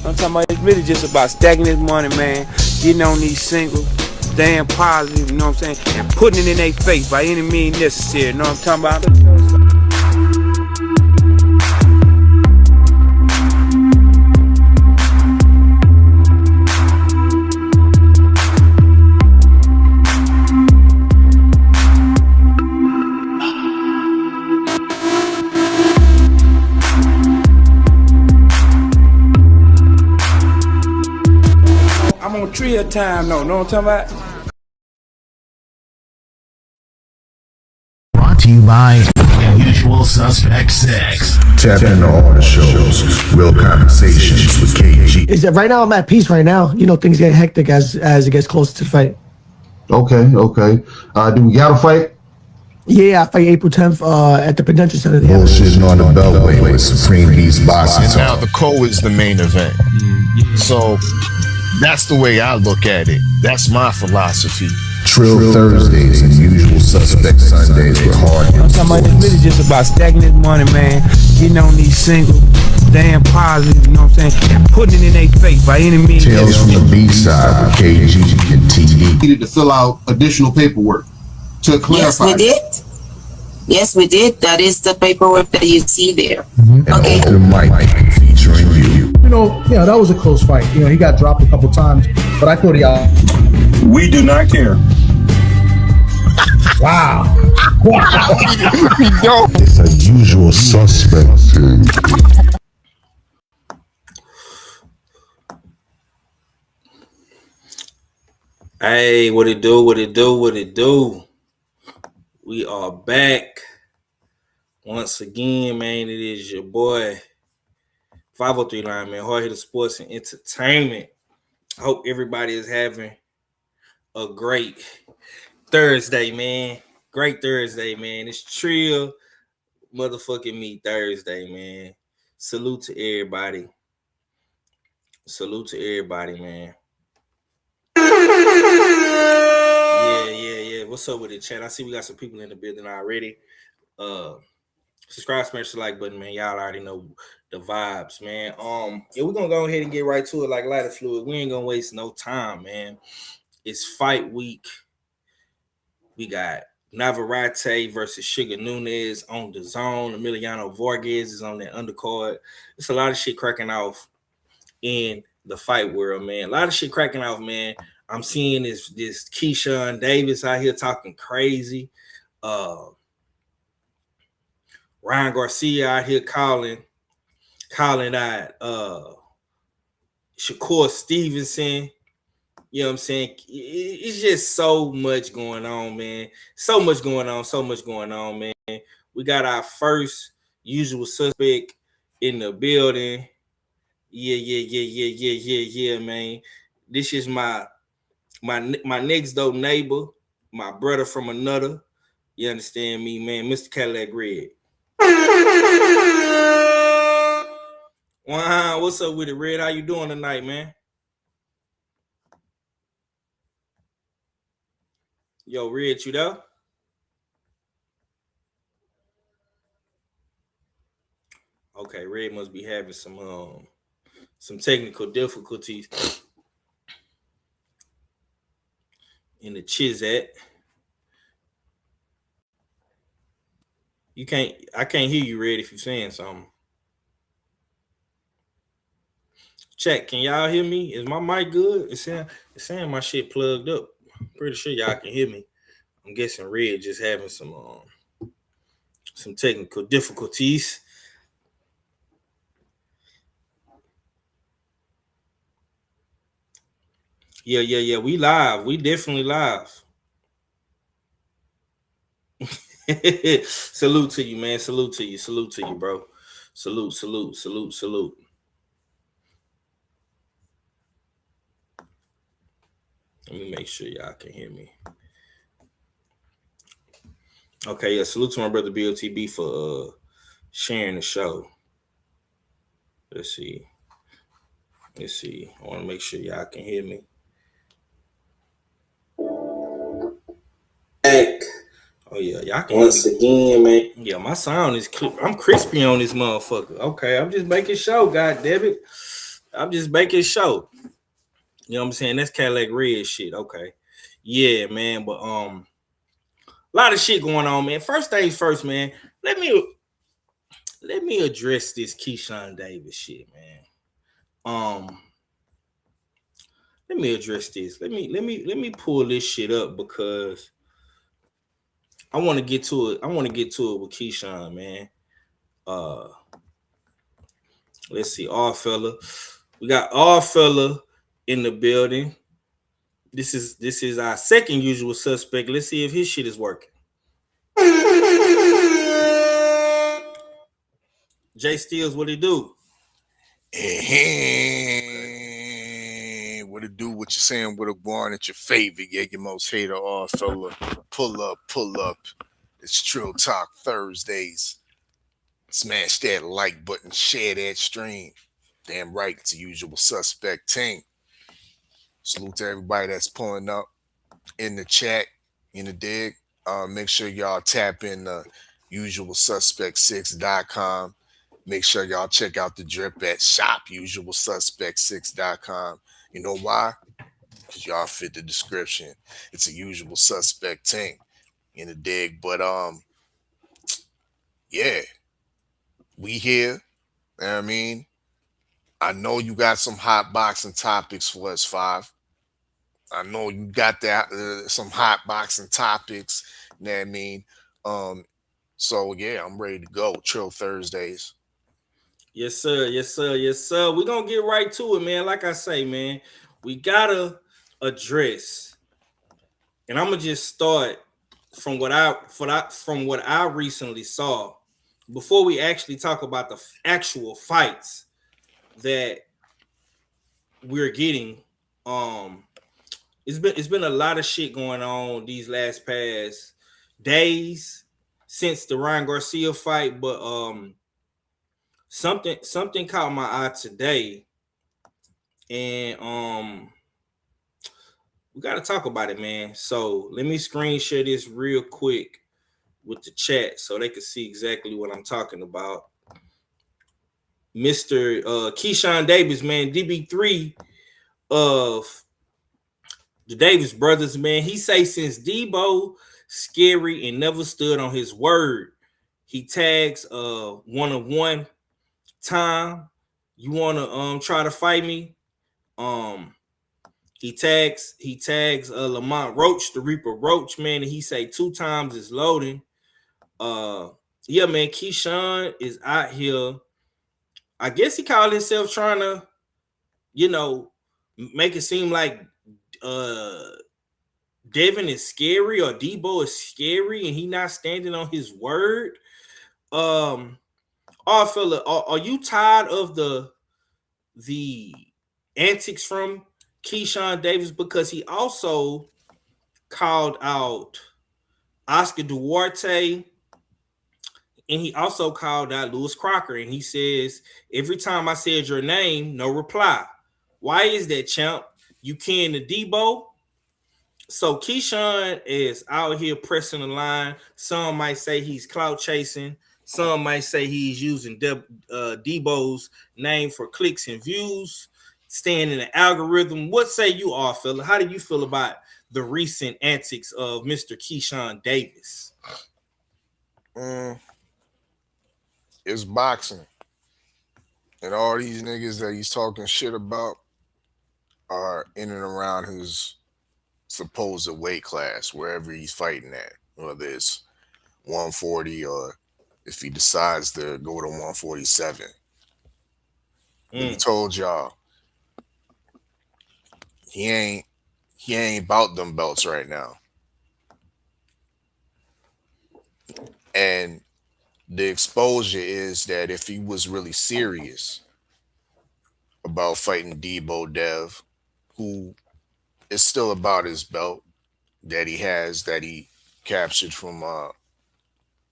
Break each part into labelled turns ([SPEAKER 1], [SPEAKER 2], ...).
[SPEAKER 1] I'm talking about it's really just about stacking this money, man, getting on these singles, staying positive, you know what I'm saying, and putting it in their face by any means necessary, you know what I'm talking about? I'm on Trill time, though, know what I'm talking about?
[SPEAKER 2] Brought to you by Usual Suspect 6.
[SPEAKER 3] Tap into all the shows. Real Conversations with KG.
[SPEAKER 4] Is that right now? I'm at peace right now. You know, things get hectic as it gets closer to the fight.
[SPEAKER 5] Okay. Do we got a fight?
[SPEAKER 4] Yeah, I fight April 10th at the Prudential Center.
[SPEAKER 3] Bullshitting on the Beltway with Supreme Beast Boxing.
[SPEAKER 6] And now the co is the main event. So that's the way I look at it. That's my philosophy.
[SPEAKER 3] Trill Thursdays and Usual Suspect Sundays with hard
[SPEAKER 1] I'm talking about it's really just about stacking this money, man, getting on these singles, staying positive, you know what I'm saying, and putting it in their face by any means.
[SPEAKER 3] Tales from the B-side with KG and TD.
[SPEAKER 5] Needed to fill out additional paperwork to clarify.
[SPEAKER 7] Yes, we did. Yes, we did. That is the paperwork that you see there.
[SPEAKER 3] And
[SPEAKER 7] Okay.
[SPEAKER 3] Open Mic featuring you.
[SPEAKER 8] Yeah, that was a close fight. He got dropped a couple times, but I thought he
[SPEAKER 9] We do not care.
[SPEAKER 8] Wow.
[SPEAKER 3] It's a Usual Suspect thing.
[SPEAKER 1] Hey, what it do? We are back once again, man. It is your boy 503 line, man. Hard hitter sports and entertainment. I hope everybody is having a great Thursday, man. Great Thursday, man. It's Trill motherfucking me Thursday, man. Salute to everybody. Man. Yeah. What's up with it, chat? I see we got some people in the building already. Subscribe, smash the like button, man. Y'all already know the vibes, man. Yeah, we're gonna go ahead and get right to it like lighter fluid. We ain't gonna waste no time, man. It's fight week. We got Navarrete versus Sugar Nunez on the zone. Emiliano Vargas is on that undercard. It's a lot of shit cracking off in the fight world, man. A lot of shit cracking off, man. I'm seeing this Keyshawn Davis out here talking crazy. Ryan Garcia out here calling out Shakur Stevenson. You know what I'm saying? It's just so much going on, man. So much going on, man. We got our first usual suspect in the building. Yeah, man. This is my next door neighbor, my brother from another. You understand me, man? Mr. Cadillac Red. Wow, what's up with it, Red? How you doing tonight, man? Yo, Red, you there? Okay, Red must be having some technical difficulties in the Chizat. I can't hear you, Red, if you're saying something. Check, can y'all hear me? Is my mic good? It's saying my shit plugged up. Pretty sure y'all can hear me. I'm guessing Red just having some technical difficulties. Yeah. We live. We definitely live. Salute to you, man. Salute to you, bro. Salute. Let me make sure y'all can hear me. Okay, yeah. Salute to my brother BOTB for sharing the show. Let's see. I want to make sure y'all can hear me. Oh yeah, y'all can once again, man. Yeah, my sound is I'm crispy on this motherfucker. Okay, I'm just making show, god damn it. I'm just making show. You know what I'm saying? That's Cadillac Red shit. Okay. Yeah, man. But a lot of shit going on, man. First things first, man. Let me address this Keyshawn Davis shit, man. Let me address this. Let me pull this shit up because I want to get to it. I want to get to it with Keyshawn, man. Let's see, All Fella. We got All Fella in the building. This is our second usual suspect. Let's see if his shit is working. Jay Steels, what he do?
[SPEAKER 6] What it do? What you saying? What a born at your favorite? Yeah, your most hater All Fella. Pull up. It's Trill Thursdays. Smash that like button, share that stream. Damn right, it's a usual suspect team. Salute to everybody that's pulling up in the chat, in the dig. Make sure y'all tap in the usualsuspect6.com. Make sure y'all check out the drip at shopusualsuspect6.com. You know why? Because y'all fit the description. It's a usual suspect team in the dig. But yeah, we here. You know what I mean? I know you got some hot boxing topics for us, 5. I know you got that some hot boxing topics. You know what I mean? So yeah, I'm ready to go. Trill Thursdays.
[SPEAKER 1] Yes, sir. We're gonna get right to it, man. Like I say, man, we gotta address, and I'm gonna just start from what I recently saw before we actually talk about the actual fights that we're getting. It's been a lot of shit going on these last past days since the Ryan Garcia fight, but something caught my eye today, and we got to talk about it, man. So let me screen share this real quick with the chat so they can see exactly what I'm talking about. Mr. Keyshawn Davis, man, DB3 of the Davis brothers, man. He say since Debo scary, and never stood on his word. He tags one-on-one time. You wanna try to fight me? He tags Lamont Roach, the Reaper Roach, man, and he say 2 times is loading. Yeah, man, Keyshawn is out here. I guess he called himself trying to, make it seem like Devin is scary or Debo is scary and he not standing on his word. Fella, are you tired of the antics from Keyshawn Davis? Because he also called out Oscar Duarte and he also called out Lewis Crocker, and he says, every time I said your name, no reply. Why is that, champ? You can to Debo? So Keyshawn is out here pressing the line. Some might say he's clout chasing. Some might say he's using Debo's name for clicks and views, staying in the algorithm. What say you all, fella? How do you feel about the recent antics of Mr. Keyshawn Davis?
[SPEAKER 6] It's boxing. And all these niggas that he's talking shit about are in and around his supposed weight class, wherever he's fighting at, whether it's 140 or if he decides to go to 147. He told y'all he ain't about them belts right now. And the exposure is that if he was really serious about fighting Debo Dev, who is still about his belt that he captured from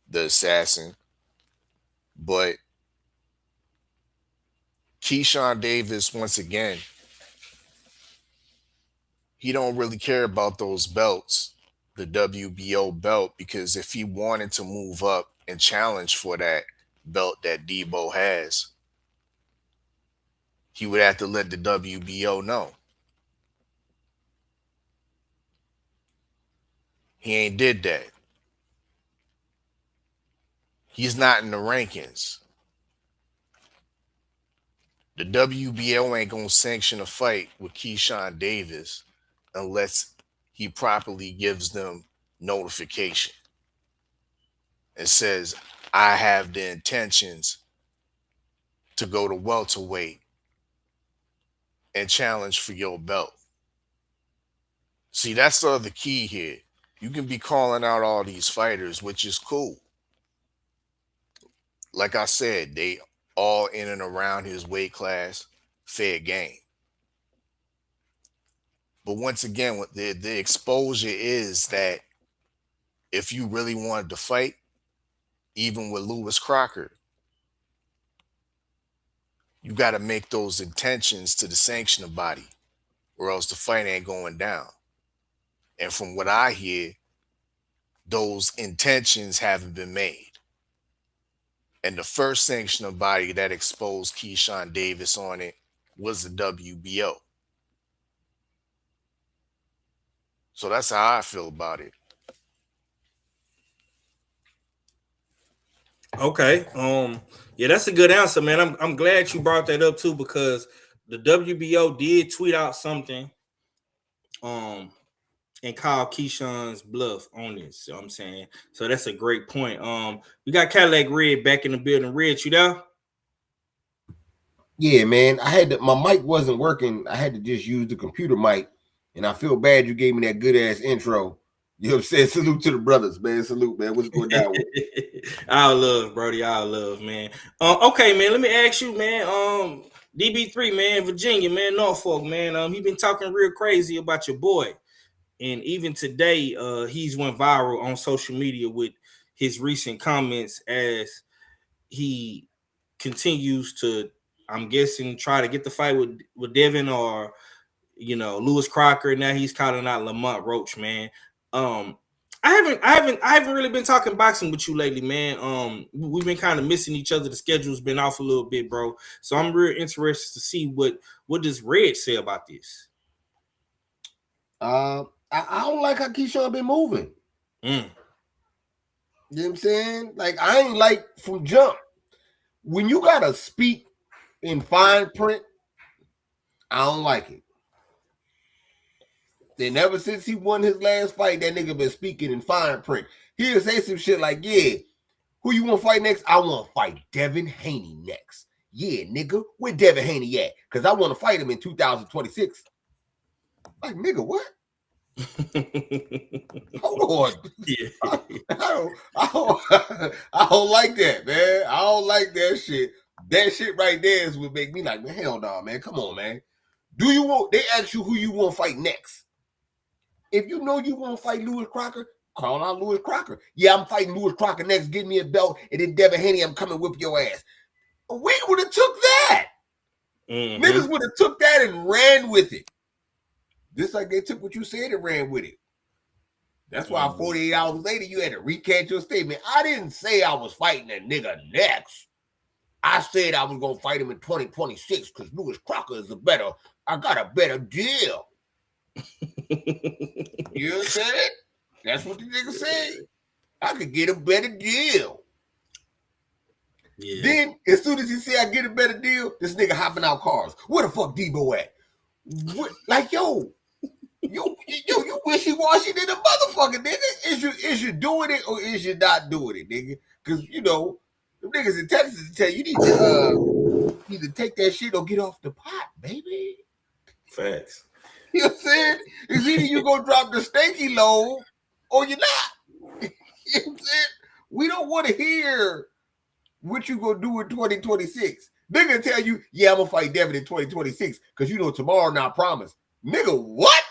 [SPEAKER 6] the assassin, but Keyshawn Davis, once again, he don't really care about those belts, the WBO belt, because if he wanted to move up and challenge for that belt that Debo has, he would have to let the WBO know. He ain't did that. He's not in the rankings. The WBO ain't gonna sanction a fight with Keyshawn Davis unless he properly gives them notification and says, I have the intentions to go to welterweight and challenge for your belt. See, that's the other key here. You can be calling out all these fighters, which is cool. Like I said, they all in and around his weight class, fair game. But once again, what the exposure is that if you really wanted to fight, even with Lewis Crocker, you got to make those intentions to the sanctioning body, or else the fight ain't going down. And from what I hear, those intentions haven't been made. And the first sanctioning body that exposed Keyshawn Davis on it was the WBO. So that's how I feel about it.
[SPEAKER 1] Okay. Yeah, that's a good answer, man. I'm glad you brought that up too, because the WBO did tweet out something and call Keyshawn's bluff on this. So I'm saying, so that's a great point. We got Cadillac Red back in the building. Red, you there?
[SPEAKER 9] Yeah, man. My mic wasn't working. I had to just use the computer mic, and I feel bad you gave me that good ass intro. You know what I'm saying? Salute to the brothers, man. Salute, man. What's going down with
[SPEAKER 1] Our love, Brody. Our love, man. Okay, man. Let me ask you, man. DB3, man, Virginia, man, Norfolk, man. He been talking real crazy about your boy. And even today, he's went viral on social media with his recent comments as he continues to, I'm guessing, try to get the fight with Devin or, Lewis Crocker. Now he's calling out Lamont Roach, man. I haven't really been talking boxing with you lately, man. We've been kind of missing each other. The schedule's been off a little bit, bro. So I'm real interested to see what does Red say about this.
[SPEAKER 9] I don't like how Keyshawn been moving.
[SPEAKER 1] Mm.
[SPEAKER 9] You know what I'm saying? Like, I ain't like from jump. When you gotta speak in fine print, I don't like it. Then ever since he won his last fight, that nigga been speaking in fine print. He'll say some shit like, yeah, who you want to fight next? I want to fight Devin Haney next. Yeah, nigga, where Devin Haney at? Because I want to fight him in 2026. Like, nigga, what? Hold on.
[SPEAKER 1] Yeah.
[SPEAKER 9] I don't like that, man. I don't like that shit. That shit right there is what make me like, man, hell no, man. Come on, man. They ask you who you want to fight next. If you know you want to fight Lewis Crocker, call out Lewis Crocker. Yeah, I'm fighting Lewis Crocker next. Give me a belt. And then Devin Haney, I'm coming whip your ass. We would have took that.
[SPEAKER 1] Mm-hmm.
[SPEAKER 9] Niggas would have took that and ran with it. Just like they took what you said and ran with it. That's why 48 hours later, you had to recant your statement. I didn't say I was fighting that nigga next. I said I was going to fight him in 2026 because Lewis Crocker is I got a better deal. You know what I'm saying? That's what the nigga said. I could get a better deal.
[SPEAKER 1] Yeah.
[SPEAKER 9] Then, as soon as he said I get a better deal, this nigga hopping out cars. Where the fuck Debo at? What? Like, yo, you wishy-washy than a motherfucker, nigga. Is you doing it or is you not doing it, nigga? Because, you know, the niggas in Texas tell you need to either take that shit or get off the pot, baby.
[SPEAKER 1] Facts.
[SPEAKER 9] You know what I'm saying? It's either you gonna drop the stanky load or you're not. You know what I'm saying? We don't want to hear what you gonna do in 2026. Nigga tell you, yeah, I'm gonna fight Devin in 2026 because you know tomorrow not promised. Nigga, what?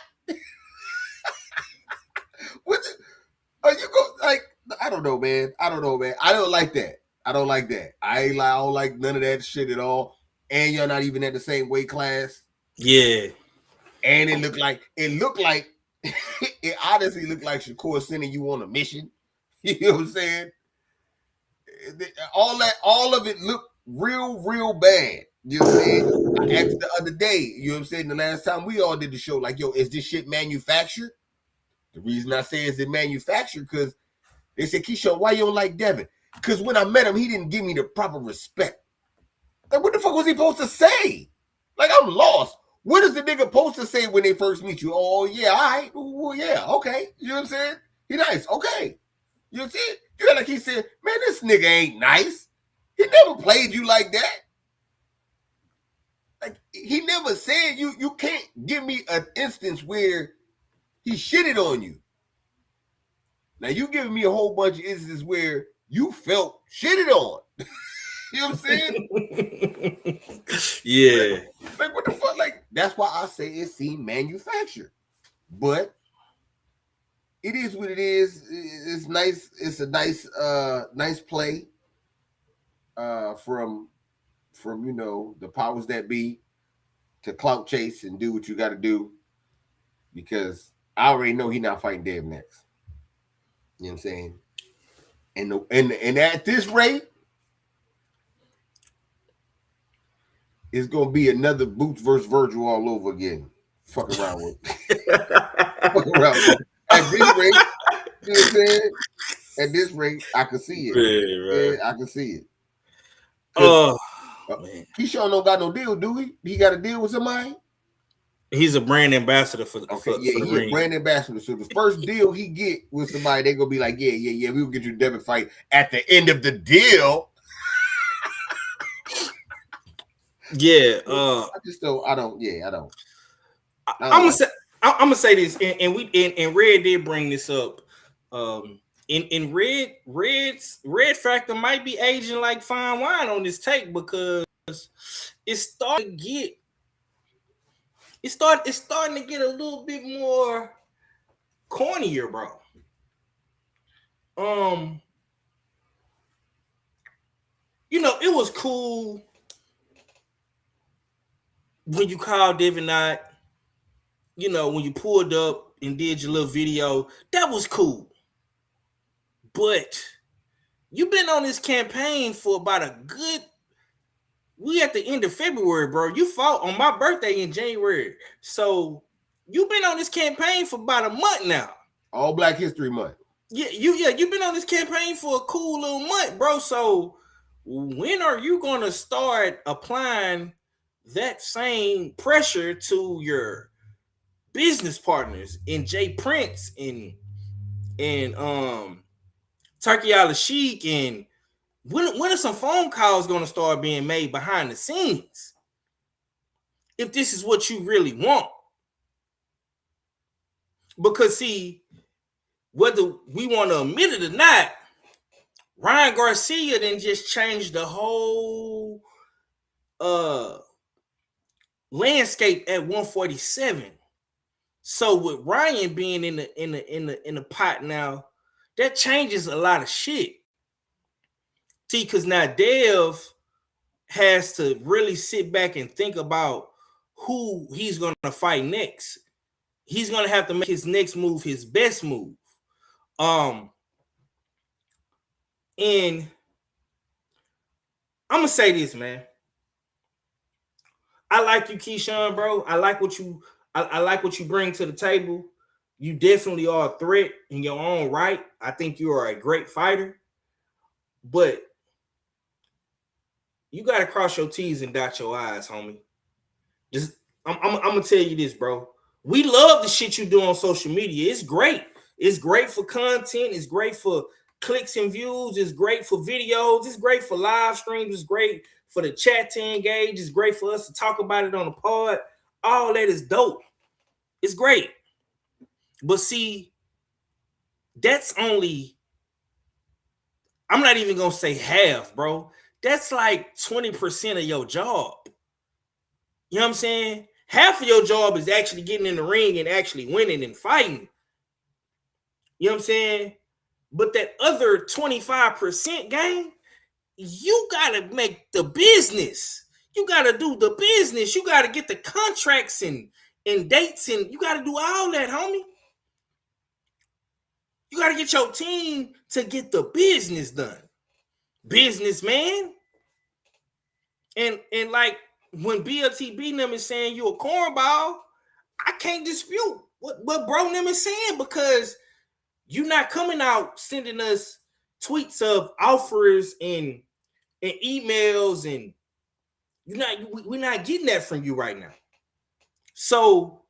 [SPEAKER 9] Are you go like? I don't know, man. I don't like that. I don't like none of that shit at all. And you're not even at the same weight class.
[SPEAKER 1] Yeah.
[SPEAKER 9] And it looked like it honestly looked like Shakur sending you on a mission. You know what I'm saying? All of it looked real bad. You know what I'm saying? I asked the other day, you know what I'm saying, the last time we all did the show, like, yo, is this shit manufactured? The reason I say is it manufactured because they said, Keyshawn, why you don't like Devin? Because when I met him, he didn't give me the proper respect. Like, what the fuck was he supposed to say? Like, I'm lost. What is the nigga supposed to say when they first meet you? Oh, yeah, all right. Well, yeah, okay. You know what I'm saying? He nice. Okay. You know what I'm saying? You got like he said, man, this nigga ain't nice. He never played you like that. Like, he never said you can't give me an instance where he shitted on you. Now, you giving me a whole bunch of instances where you felt shitted on. You know what I'm saying?
[SPEAKER 1] Yeah.
[SPEAKER 9] Like, what the fuck? Like, that's why I say it seemed manufactured. But it is what it is. It's nice. It's a nice play from you know, the powers that be to clout chase and do what you got to do, because I already know he's not fighting Dave next. You know what I'm saying? And at this rate, it's gonna be another Boots versus Virgil all over again. Fuck around with. Fuck around with. At this rate, you know what I'm saying? At this rate, I can see it.
[SPEAKER 1] Right.
[SPEAKER 9] Yeah, I can see it.
[SPEAKER 1] Man.
[SPEAKER 9] Keyshawn don't got no deal, do he? He got a deal with somebody?
[SPEAKER 1] He's a brand ambassador for the
[SPEAKER 9] he's a brand ambassador. So the first deal he get with somebody, they gonna be like, yeah, we'll get you a Devin fight at the end of the deal.
[SPEAKER 1] Yeah.
[SPEAKER 9] I don't.
[SPEAKER 1] I'm gonna say this, and Red did bring this up. In Red factor might be aging like fine wine on this take because it's starting to get a little bit more cornier, bro. You know, it was cool when you called Devin Knight, you know, when you pulled up and did your little video, that was cool. But you've been on this campaign for about we at the end of February, bro. You fought on my birthday in January. So you've been on this campaign for about a month now.
[SPEAKER 9] All Black History Month.
[SPEAKER 1] You've been on this campaign for a cool little month, bro. So when are you gonna start applying that same pressure to your business partners in Jay Prince and Turkey Al Sheik, and when are some phone calls gonna start being made behind the scenes? If this is what you really want. Because see, whether we want to admit it or not, Ryan Garcia then just changed the whole landscape at 147. So with Ryan being in the pot now, that changes a lot of shit. See, because now Dev has to really sit back and think about who he's gonna fight next. He's gonna have to make his next move his best move. And I'm gonna say this, man. I like you, Keyshawn, bro. I like what you bring to the table. You definitely are a threat in your own right. I think you are a great fighter, but you gotta cross your T's and dot your I's, homie. I'm gonna tell you this, bro. We love the shit you do on social media. It's great. It's great for content. It's great for clicks and views. It's great for videos. It's great for live streams. It's great for the chat to engage. It's great for us to talk about it on the pod. All that is dope. It's great. But see, that's only, I'm not even going to say half, bro. That's like 20% of your job. You know what I'm saying? Half of your job is actually getting in the ring and actually winning and fighting. You know what I'm saying? But that other 25% game, you got to make the business. You got to do the business. You got to get the contracts and dates, and you got to do all that, homie. You got to get your team to get the business done. Businessman. And like when BLTB them is saying you a cornball, I can't dispute what bro them is saying, because you're not coming out sending us tweets of offers and emails, and we're not getting that from you right now. So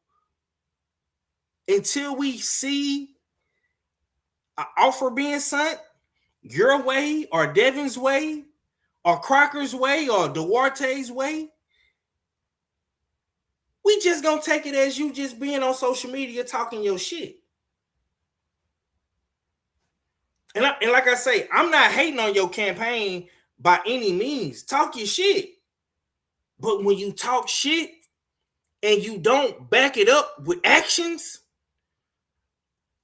[SPEAKER 1] until we see an offer being sent your way or Devin's way or Crocker's way or Duarte's way, we just gonna take it as you just being on social media talking your shit. And like I say, I'm not hating on your campaign by any means. Talk your shit. But when you talk shit and you don't back it up with actions,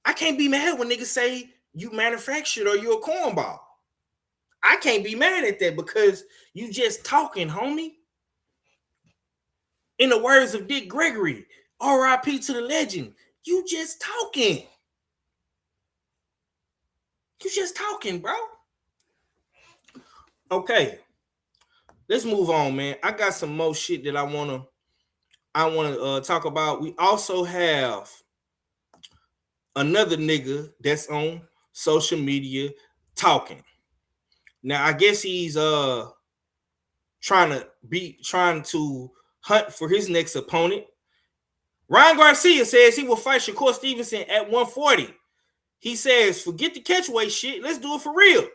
[SPEAKER 1] I can't be mad when niggas say you manufactured or you a cornball. I can't be mad at that, because you just talking, homie. In the words of Dick Gregory, RIP to the legend, you just talking. You just talking, bro. Okay, let's move on, man. I got some more shit that I wanna talk about. We also have another nigga that's on social media talking. Now, I guess he's trying to hunt for his next opponent. Ryan Garcia says he will fight Shakur Stevenson at 140. He says, forget the catchweight shit. Let's do it for real.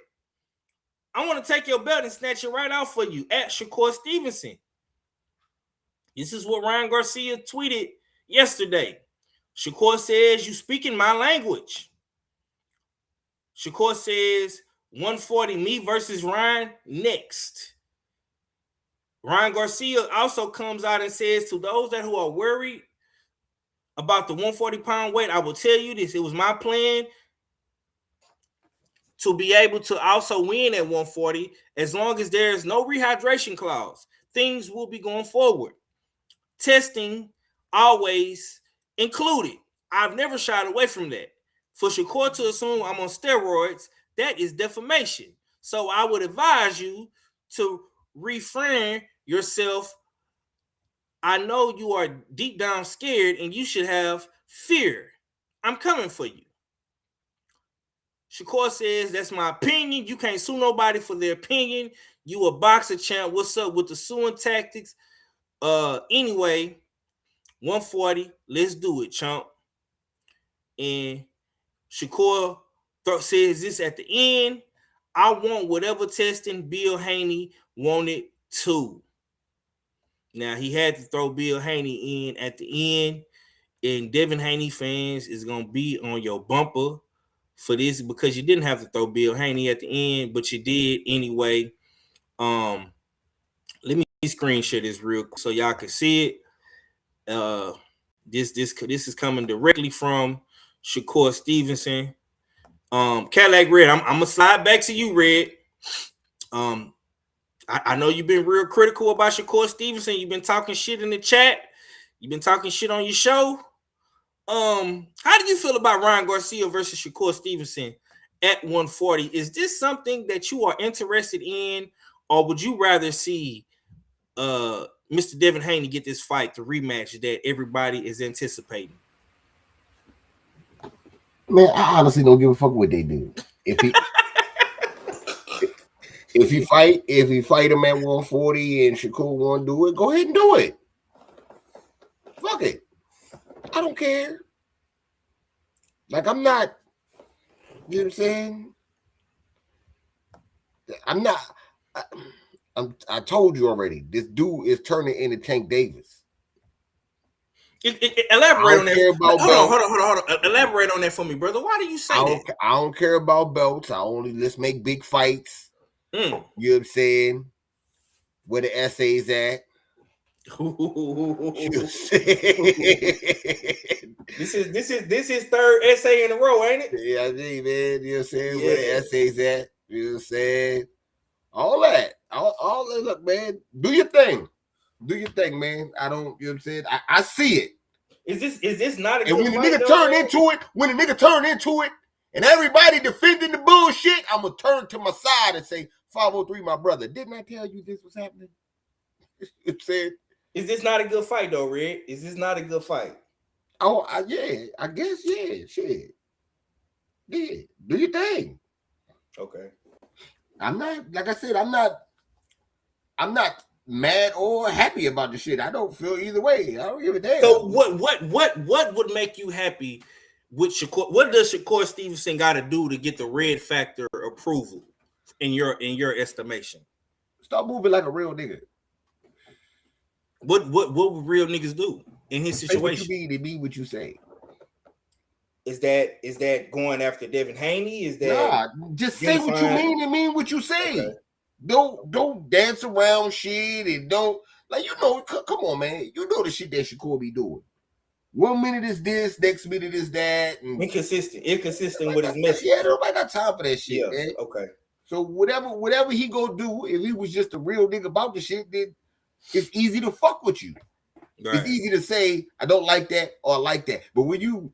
[SPEAKER 1] I want to take your belt and snatch it right out for you at Shakur Stevenson. This is what Ryan Garcia tweeted yesterday. Shakur says, you speaking my language. Shakur says, 140, me versus Ryan next. Ryan Garcia also comes out and says, to those who are worried about the 140-pound weight, I will tell you this. It was my plan to be able to also win at 140 as long as there is no rehydration clause. Things will be going forward. Testing always included. I've never shied away from that. For Shakur to assume I'm on steroids, that is defamation. So I would advise you to refrain yourself. I know you are deep down scared and you should have fear. I'm coming for you. Shakur says, that's my opinion. You can't sue nobody for their opinion. You a boxer champ. What's up with the suing tactics? Anyway, 140. Let's do it, chump. And Shakur says this at the end. I want whatever testing Bill Haney wanted to. Now, he had to throw Bill Haney in at the end. And Devin Haney fans is going to be on your bumper for this because you didn't have to throw Bill Haney at the end, but you did anyway. Let me screen share this real quick so y'all can see it. This is coming directly from Shakur Stevenson. Cadillac Red, I'm gonna slide back to you, Red. I know you've been real critical about Shakur Stevenson. You've been talking shit in the chat. You've been talking shit on your show. How do you feel about Ryan Garcia versus Shakur Stevenson at 140? Is this something that you are interested in, or would you rather see Mr. Devin Haney get this fight, the rematch that everybody is anticipating?
[SPEAKER 9] Man, I honestly don't give a fuck what they do. If he fight him at 140 and Shakur won't do it, go ahead and do it. Fuck it. I don't care. Like, I'm not, you know what I'm saying? I told you already, this dude is turning into Tank Davis.
[SPEAKER 1] Elaborate on that. Hold on. Elaborate on that for me, brother. Why do you say that?
[SPEAKER 9] I don't care about belts. Let's make big fights. You know what I'm saying? Where the essays at? You know what I'm saying?
[SPEAKER 1] This is third essay in a row, ain't it?
[SPEAKER 9] Yeah, I think, man. You know what I'm saying? Yeah. Where the essays at? You know what I'm saying? All that. All that. Look, man. Do your thing. Do your thing, man. I don't, you know what I'm saying? I see it.
[SPEAKER 1] Is this not a good
[SPEAKER 9] fight? And when the nigga turn into it, and everybody defending the bullshit, I'm gonna turn to my side and say, 503, my brother. Didn't I tell you this was happening? You know what I'm saying?
[SPEAKER 1] Is this not a good fight, though, Red? Is this not a good fight?
[SPEAKER 9] Oh, yeah. I guess, yeah. Shit. Yeah. Do your thing.
[SPEAKER 1] Okay.
[SPEAKER 9] I'm not, like I said, I'm not mad or happy about the shit. I don't feel either way. I don't give a damn.
[SPEAKER 1] So what would make you happy with Shakur? What does Shakur Stevenson got to do to get the red factor approval in your estimation?
[SPEAKER 9] Start moving like a real nigga.
[SPEAKER 1] What would real niggas do in his situation?
[SPEAKER 9] What you mean and mean what you say.
[SPEAKER 1] Is that going after Devin Haney? Is that
[SPEAKER 9] just say what you mean and mean what you say. Okay. Don't dance around shit and don't, like, you know, come on, man. You know the shit that Shakur be doing. 1 minute is this, next minute is that. And
[SPEAKER 1] inconsistent with his message.
[SPEAKER 9] Yeah, nobody got time for that shit, man.
[SPEAKER 1] Okay.
[SPEAKER 9] So whatever he gonna do, if he was just a real nigga about the shit, then it's easy to fuck with you. Right. It's easy to say, I don't like that or I like that. But when you,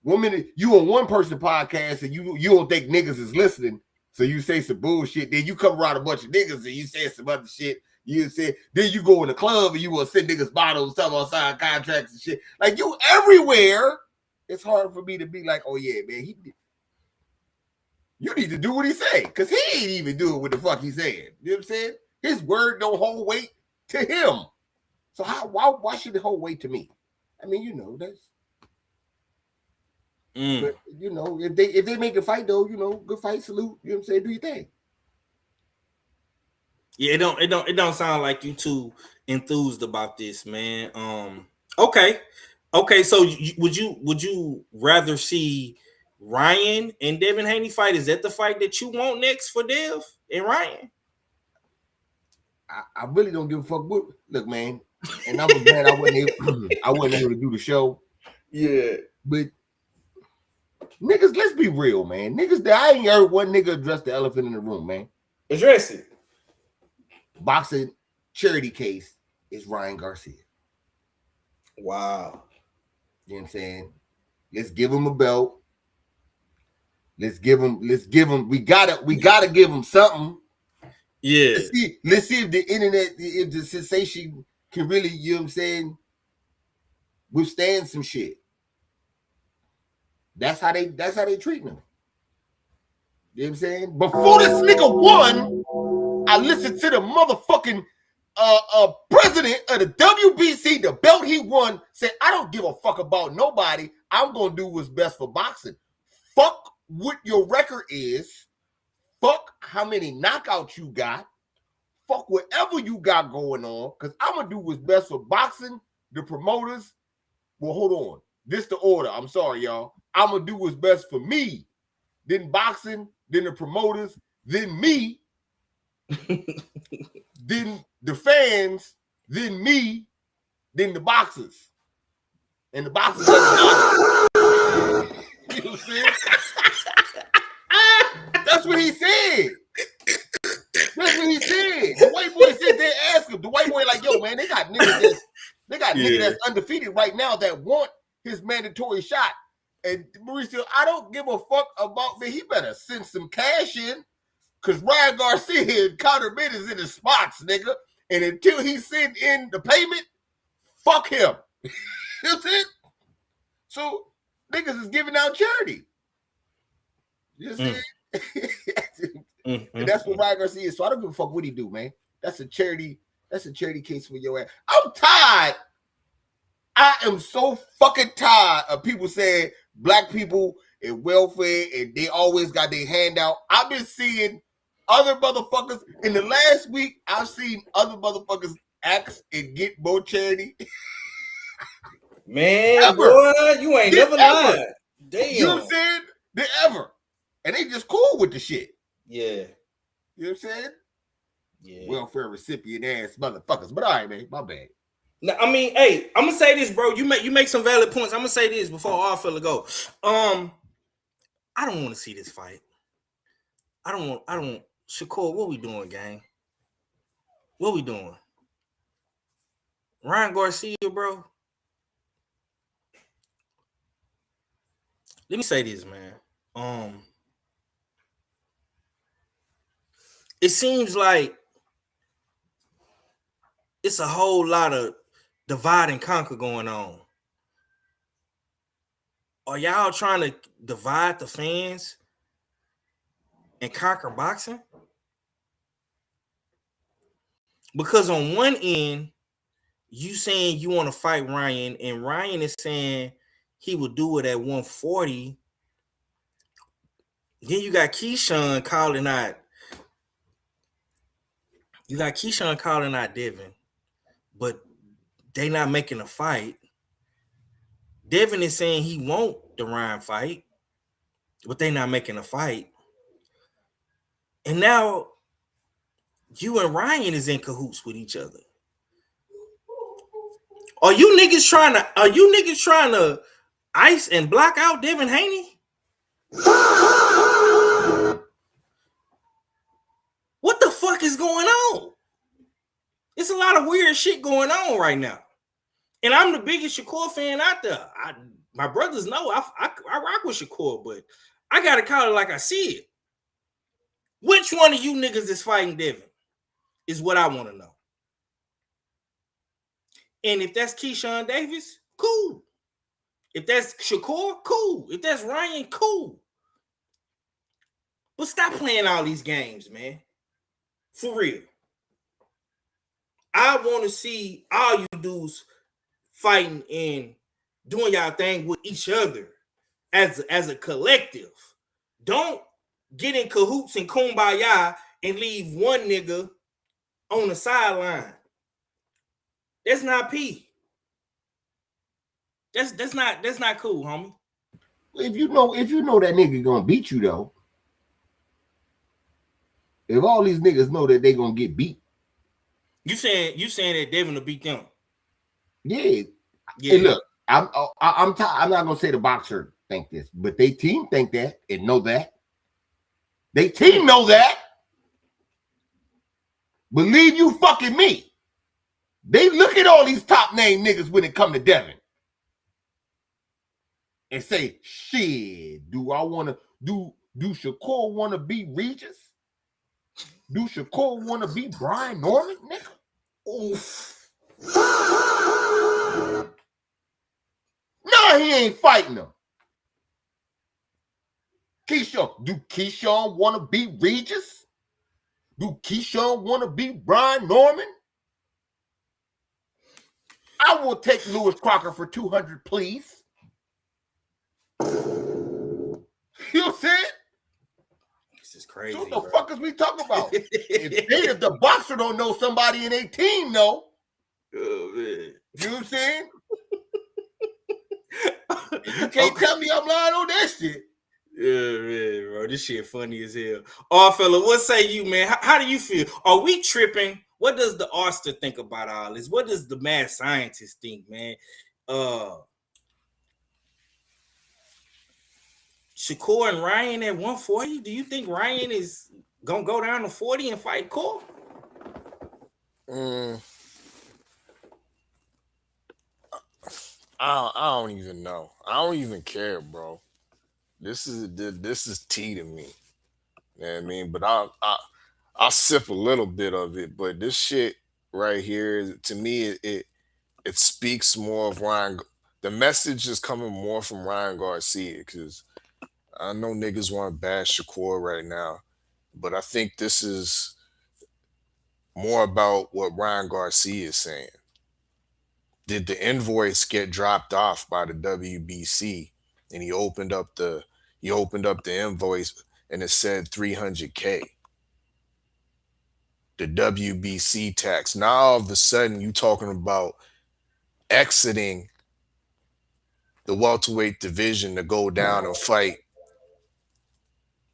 [SPEAKER 9] 1 minute, you on one person podcast and you don't think niggas is listening, so you say some bullshit, then you come around a bunch of niggas and you say some other shit. You say, then you go in the club and you want to send niggas bottles, talk about sign contracts and shit. Like, you everywhere. It's hard for me to be like, oh yeah, man, you need to do what he say, because he ain't even doing what the fuck he saying. You know what I'm saying? His word don't hold weight to him. So why should it hold weight to me? I mean, you know, that's. But, you know, if they make a fight though, you know, good fight, salute. You know what I'm saying? Do your thing.
[SPEAKER 1] Yeah, it don't sound like you too enthused about this, man. Okay. So would you rather see Ryan and Devin Haney fight? Is that the fight that you want next for Dev and Ryan?
[SPEAKER 9] I really don't give a fuck. Look, man, and I was glad I wasn't able to do the show.
[SPEAKER 1] Yeah,
[SPEAKER 9] but niggas, let's be real, man. Niggas, I ain't heard one nigga address the elephant in the room, man.
[SPEAKER 1] Address it.
[SPEAKER 9] Boxing charity case is Ryan Garcia.
[SPEAKER 1] Wow.
[SPEAKER 9] You know what I'm saying? Let's give him a belt. Let's give him. We gotta give him something.
[SPEAKER 1] Yeah.
[SPEAKER 9] Let's see if the internet, if the sensation can really, you know what I'm saying, withstand some shit. That's how they treat him. You know what I'm saying? Before this nigga won, I listened to the motherfucking president of the WBC, the belt he won, said, I don't give a fuck about nobody. I'm going to do what's best for boxing. Fuck what your record is. Fuck how many knockouts you got. Fuck whatever you got going on, because I'm going to do what's best for boxing, the promoters. Well, hold on. This the order. I'm sorry, y'all. I'm going to do what's best for me. Then boxing, then the promoters, then me, then the fans, then me, then the boxers. And the boxers doesn't matter. You know what I'm saying? That's what he said. That's what he said. The white boy said they asked him. The white boy like, yo, man, they got niggas that's undefeated right now that want his mandatory shot. And Mauricio, I don't give a fuck about me. He better send some cash in, because Ryan Garcia and Conor Benn is in his spots, nigga. And until he send in the payment, fuck him. That's it. So niggas is giving out charity. You see? And that's what Ryan Garcia is. So I don't give a fuck what he do, man. That's a charity case for your ass. I'm tired. I am so fucking tired of people saying black people and welfare and they always got their hand out. I've been seeing other motherfuckers in the last week. I've seen other motherfuckers ask and get more charity.
[SPEAKER 1] Man, boy, you ain't never lied. Damn.
[SPEAKER 9] You know what I'm saying? They ever. And they just cool with the shit.
[SPEAKER 1] Yeah.
[SPEAKER 9] You know what I'm saying?
[SPEAKER 1] Yeah.
[SPEAKER 9] Welfare recipient ass motherfuckers. But all right, man, my bad.
[SPEAKER 1] Now, I mean, hey, I'm gonna say this, bro. You make some valid points. I'm gonna say this before all fella go. I don't want to see this fight. I don't Shakur, what we doing, gang? What we doing? Ryan Garcia, bro. Let me say this, man. It seems like it's a whole lot of divide and conquer going on. Are y'all trying to divide the fans and conquer boxing? Because on one end, you saying you want to fight Ryan, and Ryan is saying he would do it at 140. Then you got Keyshawn calling out. You got Keyshawn calling out Devin, but they not making a fight. Devin is saying he want the Ryan fight, but they not making a fight. And now you and Ryan is in cahoots with each other. Are you niggas trying to ice and block out Devin Haney? What the fuck is going on? It's a lot of weird shit going on right now. And I'm the biggest Shakur fan out there. My brothers know I rock with Shakur, but I gotta call it like I see it. Which one of you niggas is fighting Devin is what I want to know. And if that's Keyshawn Davis, cool. If that's Shakur, cool. If that's Ryan, cool. But stop playing all these games, man. For real. I want to see all you dudes fighting and doing y'all thing with each other as a collective. Don't get in cahoots and kumbaya and leave one nigga on the sideline. That's not P. That's not cool, homie.
[SPEAKER 9] If you know that nigga gonna beat you though, if all these niggas know that they gonna get beat,
[SPEAKER 1] you saying that Devin will beat them?
[SPEAKER 9] Yeah. Hey, look, I'm not gonna say the boxer think this, but they team think that and know that. They team know that. Believe you fucking me. They look at all these top name niggas when it come to Devin and say, shit, do Shakur want to be Regis? Do Shakur want to be Brian Norman, nigga? Oof. No, he ain't fighting them. Keyshawn. Do Keyshawn want to be Regis? Do Keyshawn want to be Brian Norman? I will take Lewis Crocker for 200, please. You know what I'm saying?
[SPEAKER 1] This is crazy.
[SPEAKER 9] What the fuck is we talking about? if the boxer don't know somebody in 18, no.
[SPEAKER 1] Oh, man.
[SPEAKER 9] You know what I'm saying? You can't tell me I'm lying on that shit.
[SPEAKER 1] Yeah, man, bro. This shit funny as hell. Oh, fella, what say you, man? How do you feel? Are we tripping? What does the Oster think about all this? What does the mad scientist think, man? Shakur and Ryan at 140? Do you think Ryan is gonna go down to 40 and fight Cole?
[SPEAKER 6] I don't even know. I don't even care, bro. This is tea to me. You know what I mean? But I'll sip a little bit of it. But this shit right here, to me, it speaks more of Ryan. The message is coming more from Ryan Garcia, because I know niggas want to bash Shakur right now, but I think this is more about what Ryan Garcia is saying. Did the invoice get dropped off by the WBC, and he opened up the invoice and it said 300K? The WBC tax. Now all of a sudden you talking about exiting the welterweight division to go down and fight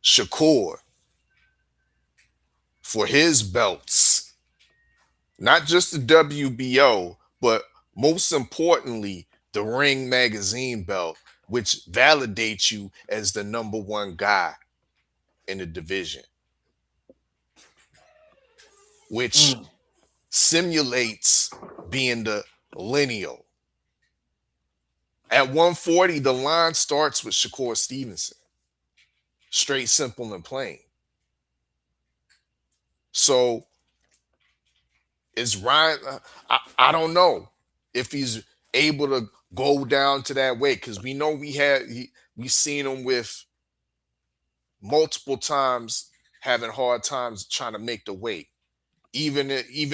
[SPEAKER 6] Shakur for his belts. Not just the WBO, but most importantly, the Ring Magazine belt, which validates you as the number one guy in the division, which simulates being the lineal. At 140, the line starts with Shakur Stevenson. Straight, simple, and plain. So is Ryan, I don't know if he's able to go down to that weight, because we know we seen him with multiple times having hard times trying to make the weight. Even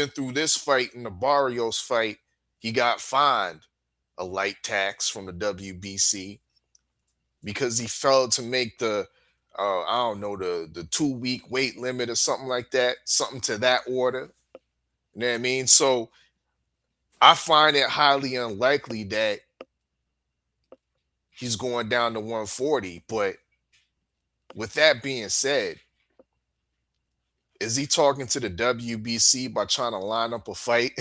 [SPEAKER 6] through this fight and the Barrios fight, he got fined a light tax from the WBC because he failed to make the the 2-week weight limit or something like that, something to that order. You know what I mean? So I find it highly unlikely that he's going down to 140. But with that being said, is he talking to the WBC by trying to line up a fight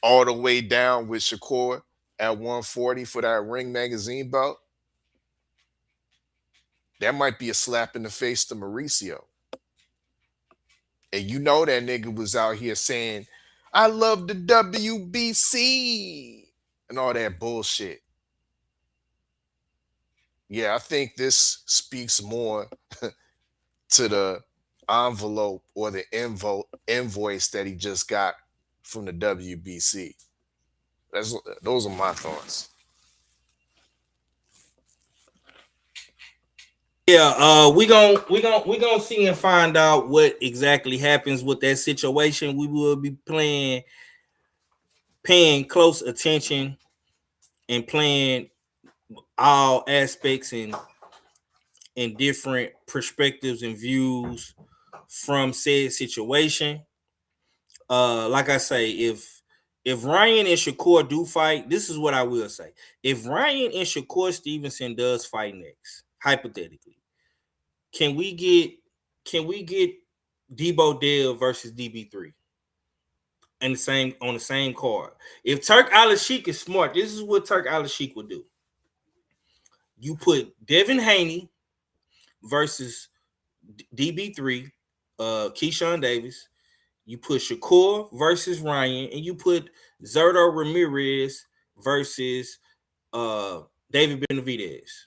[SPEAKER 6] all the way down with Shakur at 140 for that Ring Magazine belt? That might be a slap in the face to Mauricio. And you know that nigga was out here saying, I love the WBC and all that bullshit. Yeah, I think this speaks more to the envelope or the invoice that he just got from the WBC. Those are my thoughts.
[SPEAKER 1] Yeah, we gonna see and find out what exactly happens with that situation. We will be paying close attention and playing all aspects and different perspectives and views from said situation. Like I say, if Ryan and Shakur do fight, this is what I will say. If Ryan and Shakur Stevenson does fight next, hypothetically, can we get Debo Dale versus DB3 and on the same card? If Turk Al-Sheikh is smart, this is what Turk Al-Sheikh would do. You put Devin Haney versus DB3, Keyshawn Davis. You put Shakur versus Ryan, and you put Zerto Ramirez versus David Benavidez.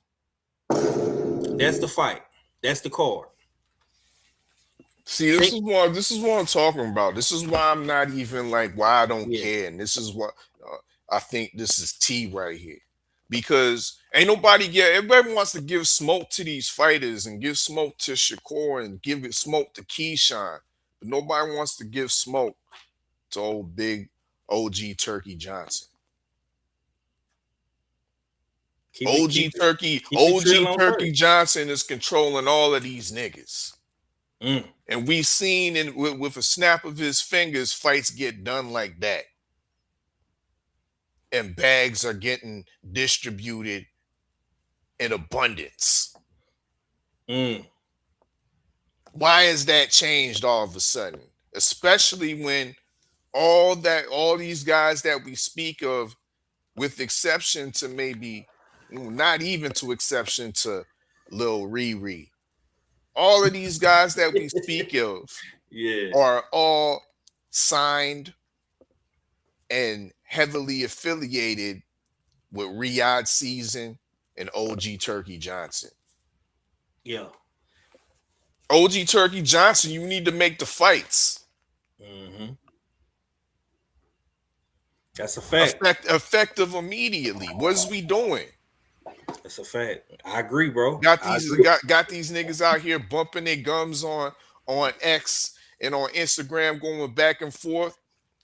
[SPEAKER 1] That's the fight. That's the card.
[SPEAKER 6] See, this is what I'm talking about. This is why I'm not even like why I don't care, and this is what I think this is tea right here. because ain't nobody everybody wants to give smoke to these fighters and give smoke to Shakur and give it smoke to Keyshawn, but nobody wants to give smoke to old big OG Turkey Johnson. OG Turkey Johnson is controlling all of these niggas. And we've seen with a snap of his fingers, fights get done like that. And bags are getting distributed in abundance. Why is that changed all of a sudden? Especially when all these guys that we speak of, with exception to maybe, not even to exception to Lil Riri, all of these guys that we speak of are all signed and heavily affiliated with Riyadh Season and OG Turkey Johnson.
[SPEAKER 1] Yeah.
[SPEAKER 6] OG Turkey Johnson, you need to make the fights.
[SPEAKER 1] That's a fact.
[SPEAKER 6] Effective immediately. What is we doing?
[SPEAKER 1] That's a fact. I agree, bro.
[SPEAKER 6] Got these niggas out here bumping their gums on X and on Instagram, going back and forth.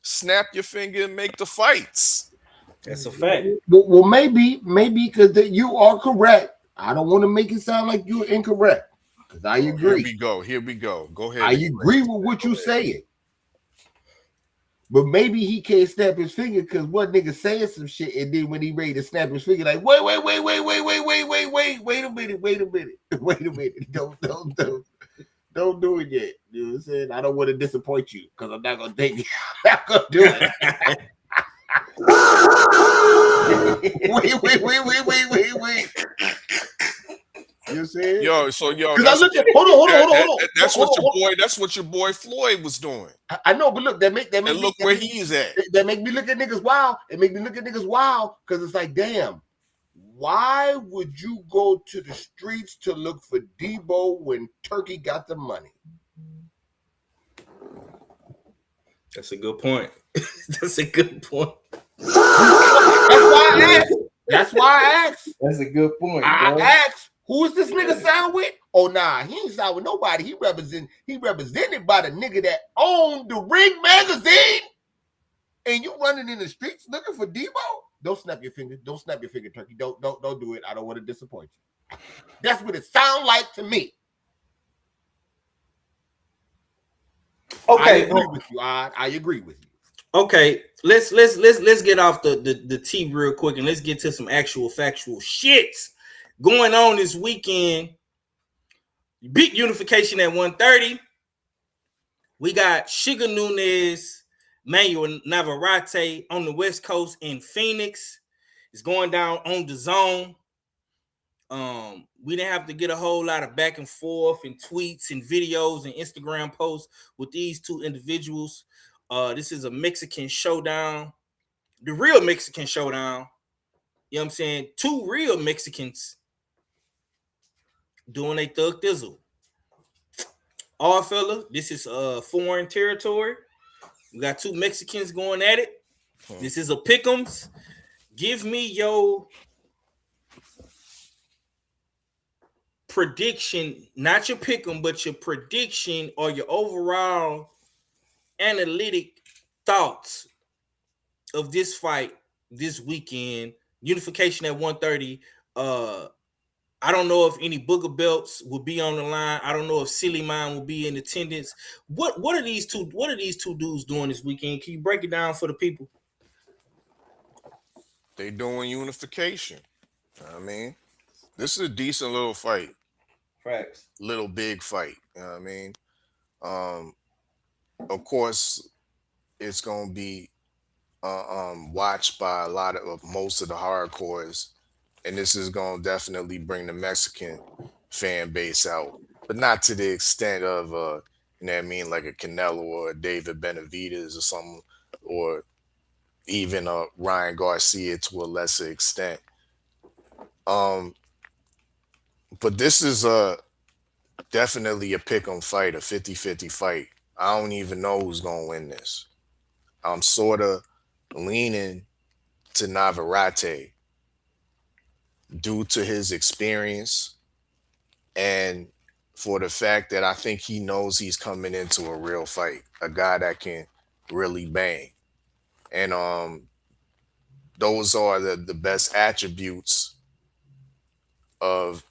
[SPEAKER 6] Snap your finger and make the fights.
[SPEAKER 1] That's a fact.
[SPEAKER 9] Well, maybe because you are correct. I don't want to make it sound like you're incorrect, because I agree.
[SPEAKER 6] Here we go. Go ahead.
[SPEAKER 9] I agree with what you're saying. But maybe he can't snap his finger because one nigga saying some shit, and then when he ready to snap his finger, like, wait a minute. Don't do it yet. You know what I'm saying? I don't want to disappoint you because I'm not gonna take it. I'm not gonna do it. wait. You see?
[SPEAKER 6] Yo.
[SPEAKER 9] Because I look at hold on.
[SPEAKER 6] That's what your boy Floyd was doing.
[SPEAKER 9] I know, but look, that make
[SPEAKER 6] look where he's at.
[SPEAKER 9] That make me look at niggas wild. It make me look at niggas wild because it's like, damn, why would you go to the streets to look for Debo when Turkey got the money?
[SPEAKER 1] That's a good point. That's a good point.
[SPEAKER 9] That's why I asked. That's
[SPEAKER 10] That's a good point.
[SPEAKER 9] I asked, who is this nigga signed with? Oh nah, he ain't signed with nobody. He represented by the nigga that owned the Ring magazine. And you running in the streets looking for Debo? Don't snap your finger. Don't snap your finger, Turkey. Don't do it. I don't want to disappoint you. That's what it sounds like to me.
[SPEAKER 1] Okay,
[SPEAKER 9] I agree with you.
[SPEAKER 1] Okay, let's get off the tea real quick and let's get to some actual factual shit going on this weekend. Big unification at 1:30. We got Sugar Nunes, Manuel Navarrete on the West Coast in Phoenix. It's going down on the zone. We didn't have to get a whole lot of back and forth and tweets and videos and Instagram posts with these two individuals. This is a Mexican showdown, the real Mexican showdown. You know what I'm saying? Two real Mexicans doing a thug thizzle. All fella, this is foreign territory. We got two Mexicans going at it. This is a pick'ems. Give me your prediction, not your pick'em, but your prediction or your overall analytic thoughts of this fight this weekend. Unification at 1:30. I don't know if any Booger belts will be on the line. I don't know if Silly Mind will be in attendance. What are these two dudes doing this weekend? Can you break it down for the people?
[SPEAKER 6] They doing unification. I mean, this is a decent little fight.
[SPEAKER 1] Facts.
[SPEAKER 6] Little big fight. You know what I mean? Of course, it's gonna be watched by most of the hardcores, and this is gonna definitely bring the Mexican fan base out, but not to the extent of you know what I mean, like a Canelo or a David Benavidez or something, or even Ryan Garcia to a lesser extent. But this is definitely a pick-em fight, a 50-50 fight. I don't even know who's gonna win this. I'm sort of leaning to Navarrete, due to his experience and for the fact that I think he knows he's coming into a real fight, a guy that can really bang. And those are the best attributes of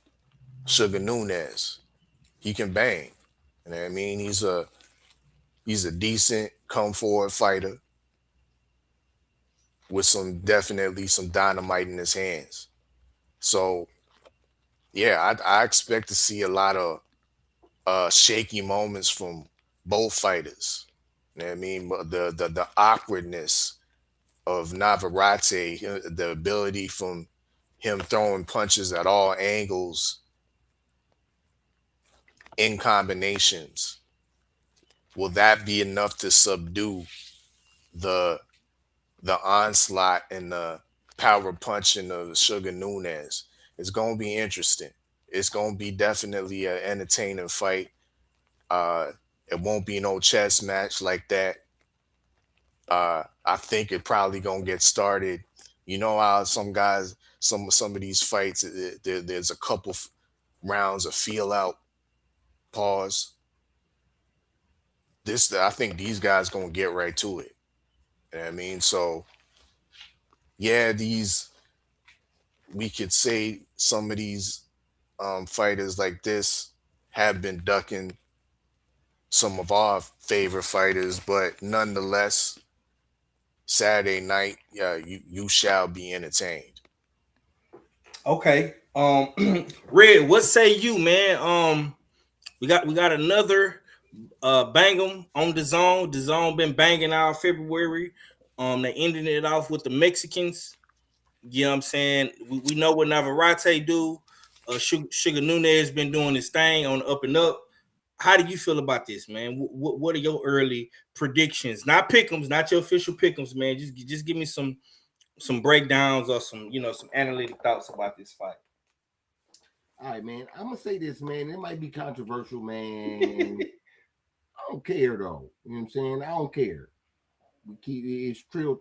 [SPEAKER 6] Sugar Nunez. He can bang. You know what I mean? He's a decent come forward fighter with definitely some dynamite in his hands. So yeah, I expect to see a lot of shaky moments from both fighters. You know what I mean? But the awkwardness of Navarrete, the ability from him throwing punches at all angles in combinations, will that be enough to subdue the onslaught and the power punching of Sugar Nunez? It's gonna be interesting. It's gonna be definitely an entertaining fight. It won't be no chess match like that. I think it probably gonna get started. You know how some guys, some of these fights, there's a couple rounds of feel out, pause. I think these guys gonna get right to it. You know what I mean? So yeah, we could say some of these fighters like this have been ducking some of our favorite fighters, but nonetheless, Saturday night, yeah, you shall be entertained.
[SPEAKER 1] Okay. Red, what say you, man? We got another bang 'em on the zone. The zone been banging out February. They ended it off with the Mexicans. You know what I'm saying? We know what Navarrete do. Sugar Nunez been doing his thing on the up and up. How do you feel about this, man? What are your early predictions? Not pick'ems, not your official pick'ems, man. Just give me some breakdowns or some analytic thoughts about this fight.
[SPEAKER 9] All right, man. I'm gonna say this, man. It might be controversial, man. I don't care though. You know what I'm saying? I don't care. We keep it's Trill.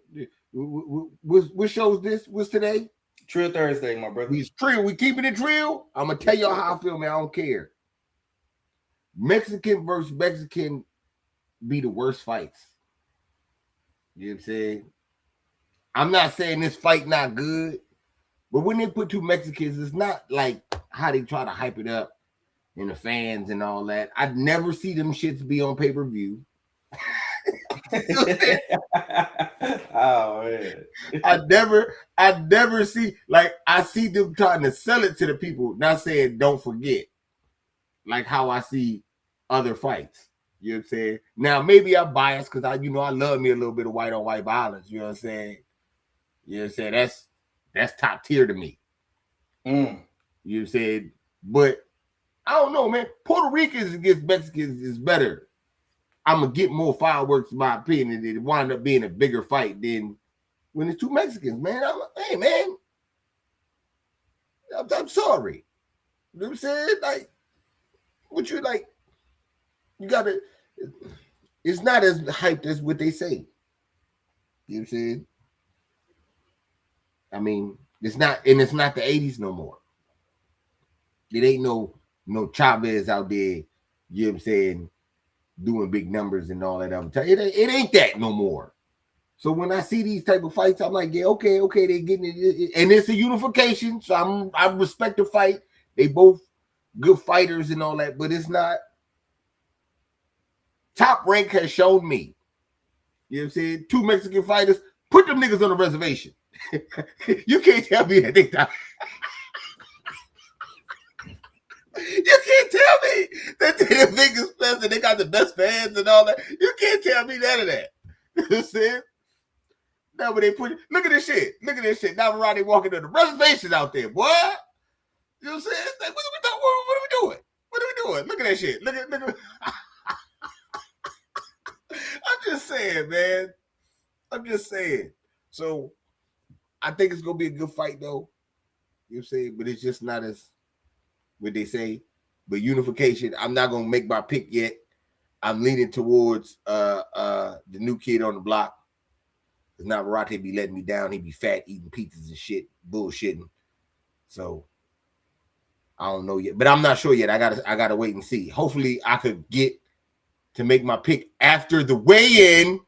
[SPEAKER 9] What show is this? What's today?
[SPEAKER 1] Trill Thursday, my brother.
[SPEAKER 9] It's Trill. We keeping it Trill. I'm gonna tell y'all how I feel, man. I don't care. Mexican versus Mexican be the worst fights. You know what I'm saying? I'm not saying this fight not good, but when they put two Mexicans, it's not like how they try to hype it up and the fans and all that. I'd never see them shits be on pay-per-view.
[SPEAKER 1] Oh man.
[SPEAKER 9] I'd never see, like, I see them trying to sell it to the people, not saying don't forget. Like how I see other fights. You know what I'm saying? Now maybe I'm biased because I love me a little bit of white on white violence. You know what I'm saying? You know what I'm saying? That's top tier to me. You know what I'm saying? But I don't know, man. Puerto Ricans against Mexicans is better. I'm gonna get more fireworks, in my opinion, and it wind up being a bigger fight than when it's two Mexicans, man. Hey, man, I'm sorry. You know what I'm saying? Like, what you like? You gotta. It's not as hyped as what they say. You know what I'm saying? I mean, it's not the 80s no more. It ain't no Chavez out there. You know what I'm saying? Doing big numbers and all that other time. It ain't that no more. So when I see these type of fights, I'm like, yeah, okay, they getting it, and it's a unification. So I respect the fight. They both good fighters and all that, but it's not. Top Rank has shown me. You know what I'm saying? Two Mexican fighters, put them niggas on the reservation. You can't tell me that they top. You can't tell me that they're the biggest fans and they got the best fans and all that. You can't tell me none of that. You know what I'm saying? Now when they put, look at this shit. Look at this shit. Now Roddy walking to the reservation out there, boy. You know what I'm saying? Like, what are we doing? What are we doing? Look at that shit. Look at I'm just saying, man. I'm just saying. So I think it's gonna be a good fight though. You know what I'm saying? But it's just not as what they say, but unification. I'm not gonna make my pick yet. I'm leaning towards the new kid on the block. Because Navarrete be letting me down. He be fat, eating pizzas and shit, bullshitting. So I don't know yet, but I'm not sure yet. I gotta wait and see. Hopefully, I could get to make my pick after the weigh-in.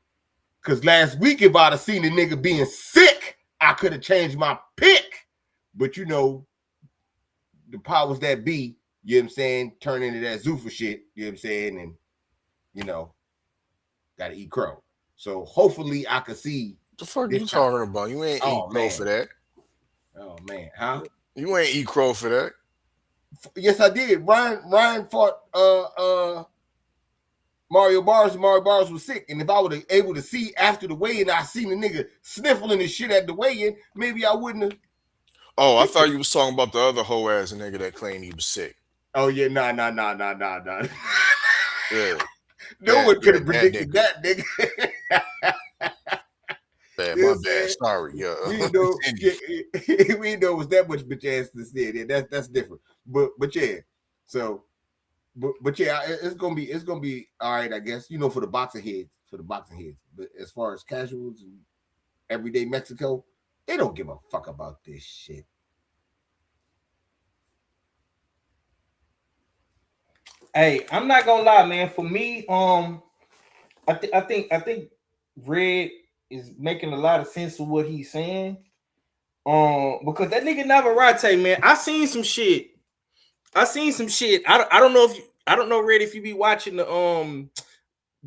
[SPEAKER 9] Because last week, if I'd have seen the nigga being sick, I could have changed my pick. But you know, the powers that be, you know what I'm saying, turn into that Zuffa shit, you know what I'm saying, and you know, gotta eat crow. So hopefully I could see.
[SPEAKER 6] The fuck you talking about? You ain't eat crow for that.
[SPEAKER 9] Oh man, huh?
[SPEAKER 6] You ain't eat crow for that.
[SPEAKER 9] Yes, I did. Ryan fought Mario Bars, and Mario Bars was sick. And if I would have able to see after the weigh-in, I seen the nigga sniffling his shit at the weigh-in, maybe I wouldn't have.
[SPEAKER 6] Oh, I thought you was talking about the other hoe ass nigga that claimed he was sick.
[SPEAKER 9] Oh yeah, nah.
[SPEAKER 6] Yeah.
[SPEAKER 9] No one could have predicted that, nigga.
[SPEAKER 6] Bad, my bad. Sorry, yeah.
[SPEAKER 9] We know it was that much bitch ass to say it. Yeah, that's different. But yeah. So but yeah, it's gonna be all right, I guess. You know, for the boxing heads. But as far as casuals and everyday Mexico, they don't give a fuck about this shit.
[SPEAKER 1] Hey, I'm not gonna lie, man. For me, I think Red is making a lot of sense of what he's saying. Because that nigga Navarrete, man, I seen some shit. I don't know, Red, if you be watching the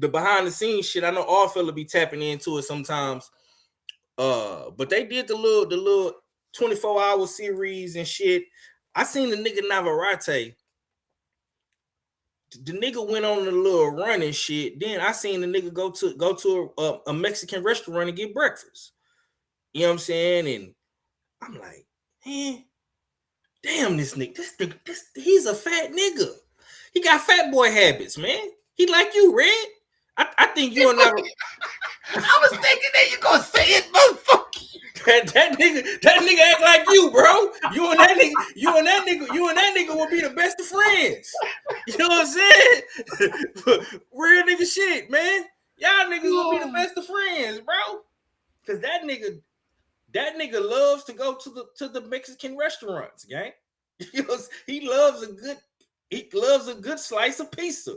[SPEAKER 1] behind the scenes shit. I know all fella be tapping into it sometimes. But they did the little 24-hour series and shit. I seen the nigga Navarrete. The nigga went on a little run and shit. Then I seen the nigga go to a Mexican restaurant and get breakfast. You know what I'm saying? And I'm like, man, damn, this nigga, he's a fat nigga. He got fat boy habits, man. He like you, Red. I think you and never.
[SPEAKER 9] I was thinking that you gonna say it, motherfucker.
[SPEAKER 1] That nigga act like you, bro. You and that nigga will be the best of friends. You know what I'm saying? Real nigga shit, man. Y'all niggas will be the best of friends, bro. Cause that nigga loves to go to the Mexican restaurants, gang. He loves a good slice of pizza.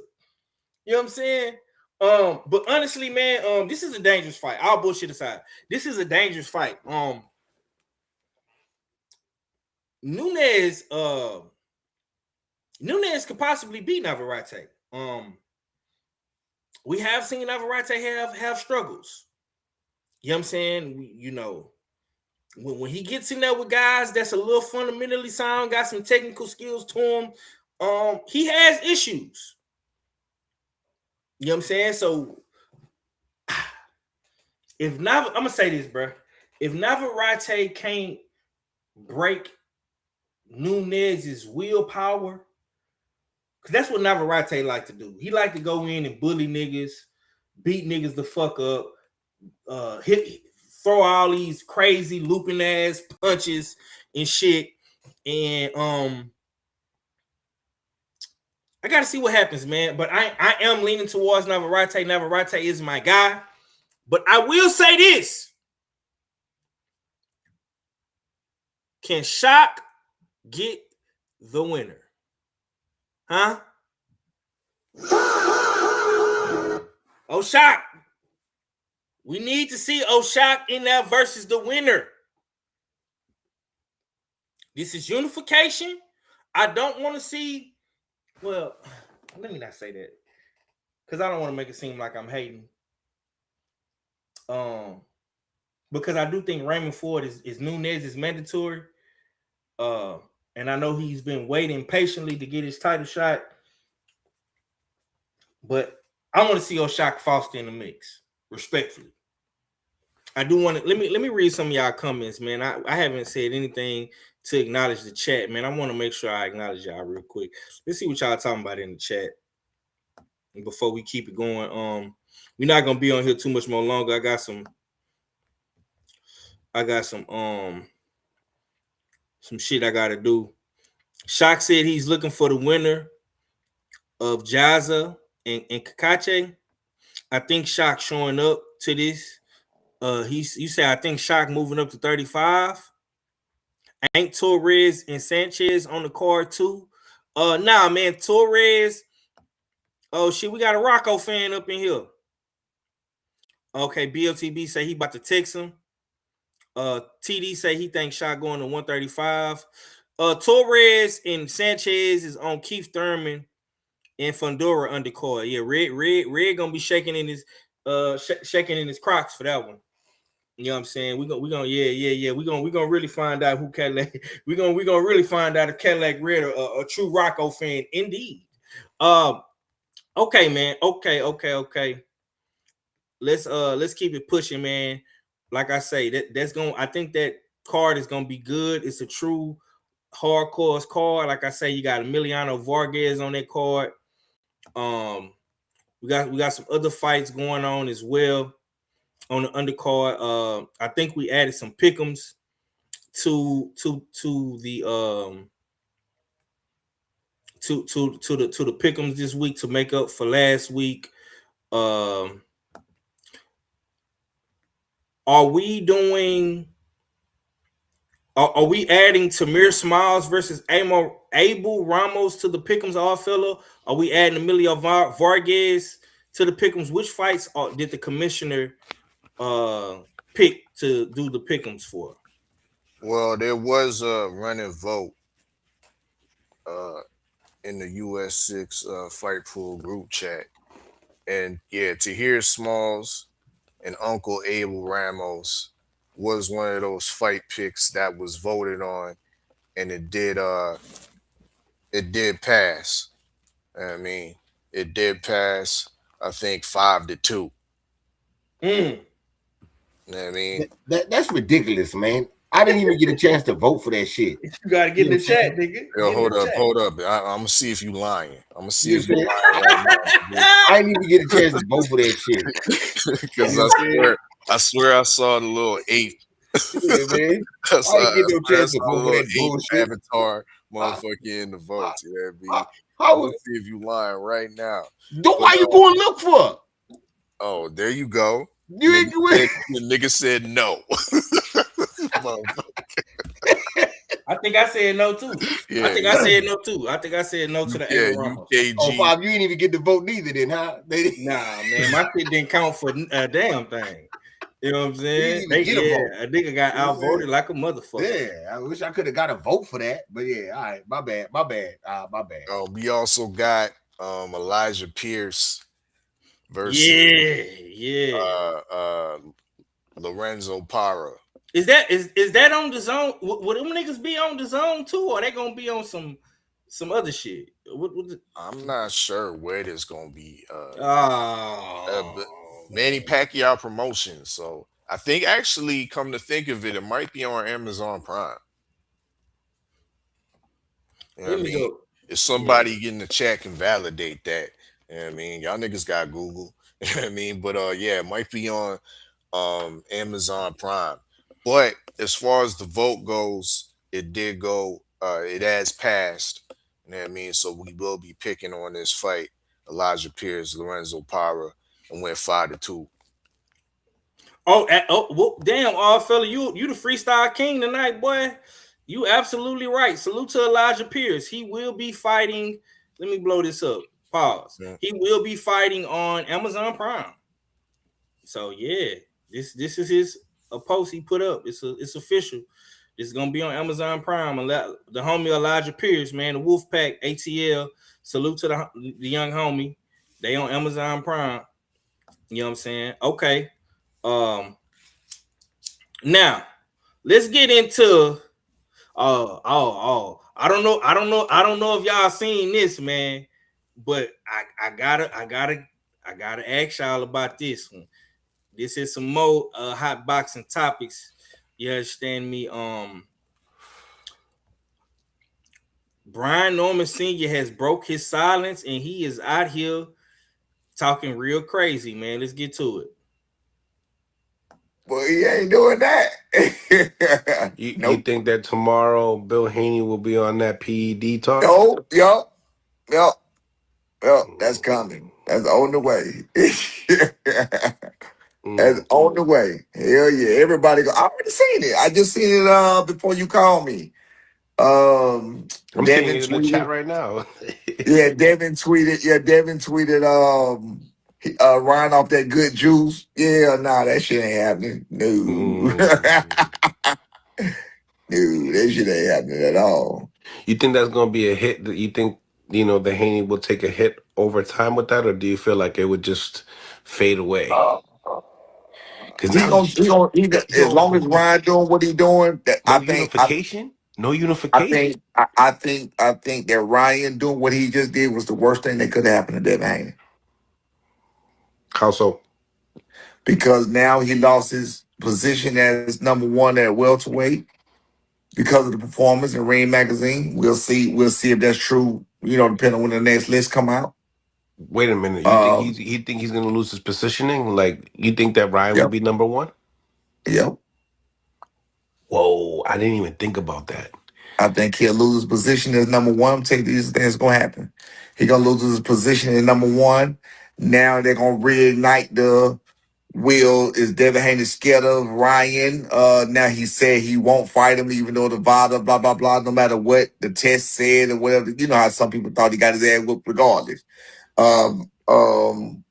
[SPEAKER 1] You know what I'm saying? But honestly, man, this is a dangerous fight. All bullshit aside, this is a dangerous fight. Nunes could possibly beat Navarrete. We have seen Navarrete have struggles. You know what I'm saying? When he gets in there with guys that's a little fundamentally sound, got some technical skills to him, he has issues. You know what I'm saying? So I'm gonna say this, bro. If Navarrete can't break Nunes's willpower, because that's what Navarrete like to do. He like to go in and bully niggas, beat niggas the fuck up, throw all these crazy looping ass punches and shit. And I gotta see what happens, man. But I am leaning towards Navarrete. Navarrete is my guy. But I will say this. Can Shock get the winner? Huh? Oh, Shock. We need to see Shock in there versus the winner. This is unification. I don't want to see. Well, let me not say that, because I don't want to make it seem like I'm hating. Because I do think Raymond Ford is Nunes is mandatory. And I know he's been waiting patiently to get his title shot. But I want to see Shock Foster in the mix, respectfully. I do want to let me read some of y'all comments, man. I haven't said anything to acknowledge the chat, man. I want to make sure I acknowledge y'all real quick. Let's see what y'all talking about in the chat. And before we keep it going, we're not gonna be on here too much more longer. I got some shit I gotta do. Shock said he's looking for the winner of Jaza and Kakache. I think Shock showing up to this. You say I think Shock moving up to 35. Ain't Torres and Sanchez on the card too? Nah, man, Torres. Oh shit, we got a Rocco fan up in here. Okay, BLTB say he about to text him. TD say he thinks shot going to 135. Torres and Sanchez is on Keith Thurman and Fundora undercard. Yeah, Red gonna be shaking in his shaking in his Crocs for that one. You know what I'm saying? We gonna yeah. We gonna really find out who Cadillac. we gonna really find out if Cadillac Red a true Rocco fan indeed. Okay, man. Okay. Let's keep it pushing, man. Like I say, that's gonna. I think that card is gonna be good. It's a true hardcore card. Like I say, you got Emiliano Vargas on that card. We got some other fights going on as well on the undercard. I think we added some pick'ems to the to the pick'ems this week to make up for last week. Are we adding Tamir Smiles versus Abel Ramos to the pick'ems, all fella? Are we adding Emilio Vargas to the pick'ems? Which fights did the commissioner pick to do the pick'ems for?
[SPEAKER 6] Well, there was a running vote in the US6 Fight Pool group chat. And yeah, Tahir Smalls and Uncle Abel Ramos was one of those fight picks that was voted on, and it did pass. I mean, it did pass, I think 5-2. You know what I mean?
[SPEAKER 9] That's ridiculous, man. I didn't even get a chance to vote for that shit.
[SPEAKER 1] You gotta get in the chat, nigga.
[SPEAKER 6] Yo, hold up. I'm gonna see if you lying. I'm gonna see if you lying right now.
[SPEAKER 9] I didn't even get a chance to vote for that shit.
[SPEAKER 6] Because I swear I saw the little 8.
[SPEAKER 9] Yeah, man. I didn't get no chance to vote for that bullshit.
[SPEAKER 6] Avatar motherfucker in the vote. You know what I mean?
[SPEAKER 9] How
[SPEAKER 6] would see if you lying right now?
[SPEAKER 9] Why you going to look for?
[SPEAKER 6] Oh, there you go.
[SPEAKER 9] The
[SPEAKER 6] nigga said no.
[SPEAKER 1] I think I said no too.
[SPEAKER 6] Yeah,
[SPEAKER 1] I think I said no too. I think I said no to the
[SPEAKER 6] UKG.
[SPEAKER 9] Oh, Bob, you didn't even get the vote neither, then, huh?
[SPEAKER 1] Nah, man, my shit didn't count for a damn thing. You know what I'm saying? A nigga got outvoted like a motherfucker.
[SPEAKER 9] Yeah, I wish I could have got a vote for that, but yeah, all right, my bad.
[SPEAKER 6] We also got Elijah Pierce versus Lorenzo Parra.
[SPEAKER 1] Is that on the zone? Would them niggas be on the zone too, or they gonna be on some other shit?
[SPEAKER 6] I'm not sure where this gonna be. Manny Pacquiao promotion. So I think actually, come to think of it, it might be on Amazon Prime. You know what I mean? If somebody get in the chat can validate that, you know what I mean? Y'all niggas got Google. You know what I mean? But it might be on Amazon Prime. But as far as the vote goes, it did go, it has passed. You know what I mean? So we will be picking on this fight, Elijah Pierce, Lorenzo Parra, and went 5-2.
[SPEAKER 1] Well, damn, all fella, you the freestyle king tonight, boy. You absolutely right. Salute to Elijah Pierce. He will be fighting. Let me blow this up. Pause. Yeah. He will be fighting on Amazon Prime. So yeah, this is his post he put up. It's official. It's gonna be on Amazon Prime. The homie Elijah Pierce, man, the Wolfpack ATL. Salute to the young homie. They on Amazon Prime. You know what I'm saying? Okay. Now let's get into I don't know if y'all seen this, man, but I gotta ask y'all about this one. This is some more hot boxing topics. You understand me? Brian Norman Sr. has broke his silence and he is out here talking real crazy, man. Let's get to it.
[SPEAKER 11] Well, he ain't doing that.
[SPEAKER 12] You think that tomorrow Bill Haney will be on that PED talk?
[SPEAKER 11] No, yo, that's coming. That's on the way. That's on the way. Hell yeah. Everybody go. I already seen it. I just seen it before you called me.
[SPEAKER 12] I'm seeing
[SPEAKER 11] Devin
[SPEAKER 12] it in the chat
[SPEAKER 11] tweeted.
[SPEAKER 12] right now.
[SPEAKER 11] Yeah, Devin tweeted. Yeah, Devin tweeted Ryan off that good juice. Yeah, nah, that shit ain't happening. No. No, that shit ain't happening at all.
[SPEAKER 12] You think that's gonna be a hit? You think the Haney will take a hit over time with that, or do you feel like it would just fade away?
[SPEAKER 11] Uh,
[SPEAKER 12] Because
[SPEAKER 11] he
[SPEAKER 12] now,
[SPEAKER 11] gonna as long as
[SPEAKER 12] yo,
[SPEAKER 11] Ryan doing what he doing, that
[SPEAKER 12] no unification, no unification.
[SPEAKER 11] I think that Ryan doing what he just did was the worst thing that could happen to Devin Haney.
[SPEAKER 12] How so?
[SPEAKER 11] Because now he lost his position as number one at welterweight because of the performance in Ring Magazine. We'll see. We'll see if that's true. Depending on when the next list come out.
[SPEAKER 12] Wait a minute. You think
[SPEAKER 11] Um,
[SPEAKER 12] he's gonna lose his positioning? Like you think that Ryan will
[SPEAKER 11] yep,
[SPEAKER 12] be number one?
[SPEAKER 11] yep.
[SPEAKER 12] Whoa, I didn't even think about that.
[SPEAKER 11] I think he'll lose his position as number one. Take these things gonna happen. He gonna lose his position as number one. Now they're gonna reignite the wheel. Is Devin Haney scared of Ryan? Now he said he won't fight him, even though the VADA, blah blah blah. No matter what the test said or whatever, you know how some people thought he got his ass whooped regardless. Um, um,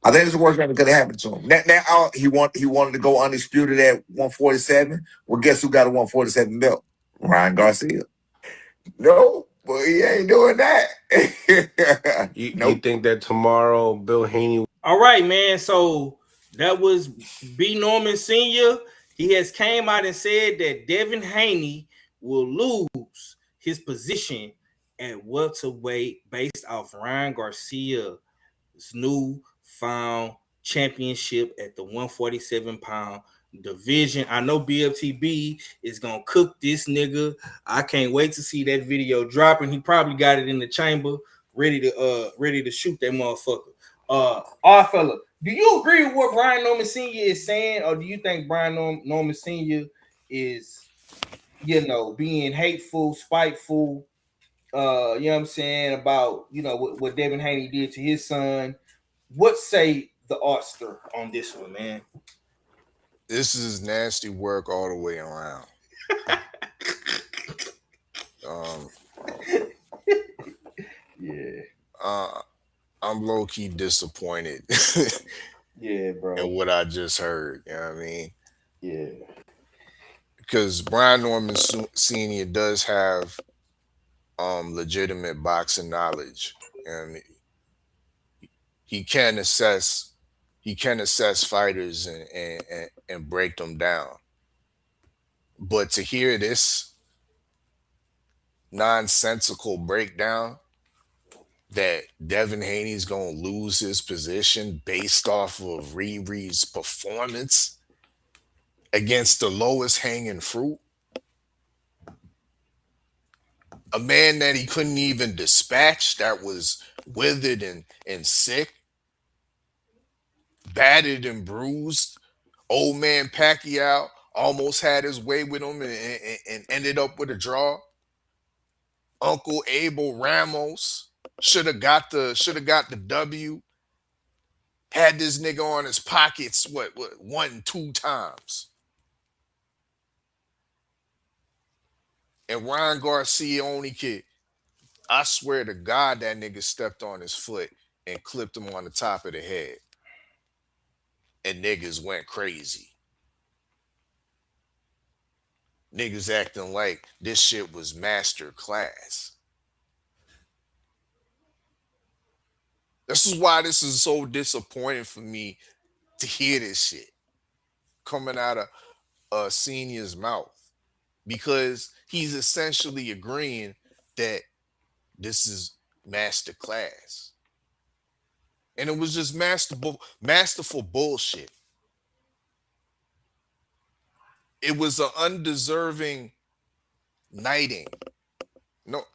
[SPEAKER 11] I think it's the worst thing that could have happened to him. Now he wanted to go undisputed at 147. Well, guess who got a 147 belt? Ryan Garcia. No, but he ain't doing that.
[SPEAKER 12] You
[SPEAKER 11] Nope.
[SPEAKER 12] think that tomorrow Bill Haney?
[SPEAKER 1] All right, man. So that was B. Norman Sr. He has came out and said that Devin Haney will lose his position at welterweight based off Ryan Garcia's new found championship at the 147-pound division. I know BFTB is gonna cook this nigga. I can't wait to see that video dropping. He probably got it in the chamber, ready to shoot that motherfucker. Our fella, do you agree with what Brian Norman Sr. is saying, or do you think Brian Norman Sr. is, being hateful, spiteful, you know what I'm saying, about, what Devin Haney did to his son? What say the Artster on this one, man?
[SPEAKER 6] This is nasty work all the way around.
[SPEAKER 1] Yeah.
[SPEAKER 6] I'm low-key disappointed
[SPEAKER 1] Yeah, bro.
[SPEAKER 6] in what I just heard. You know what I mean?
[SPEAKER 1] Yeah.
[SPEAKER 6] Because Brian Norman Sr. does have legitimate boxing knowledge. You know what I mean? He can assess fighters and break them down. But to hear this nonsensical breakdown that Devin Haney's gonna lose his position based off of Riri's performance against the lowest hanging fruit, a man that he couldn't even dispatch, that was withered and sick, battered and bruised. Old man Pacquiao almost had his way with him and ended up with a draw. Uncle Abel Ramos should have got the W. Had this nigga on his pockets, what 1, 2 times. And Ryan Garcia only kid, I swear to God, that nigga stepped on his foot and clipped him on the top of the head. And niggas went crazy. Niggas acting like this shit was master class. This is why this is so disappointing for me to hear this shit coming out of a senior's mouth, because he's essentially agreeing that this is master class. And it was just masterful bullshit. It was an undeserving knighting.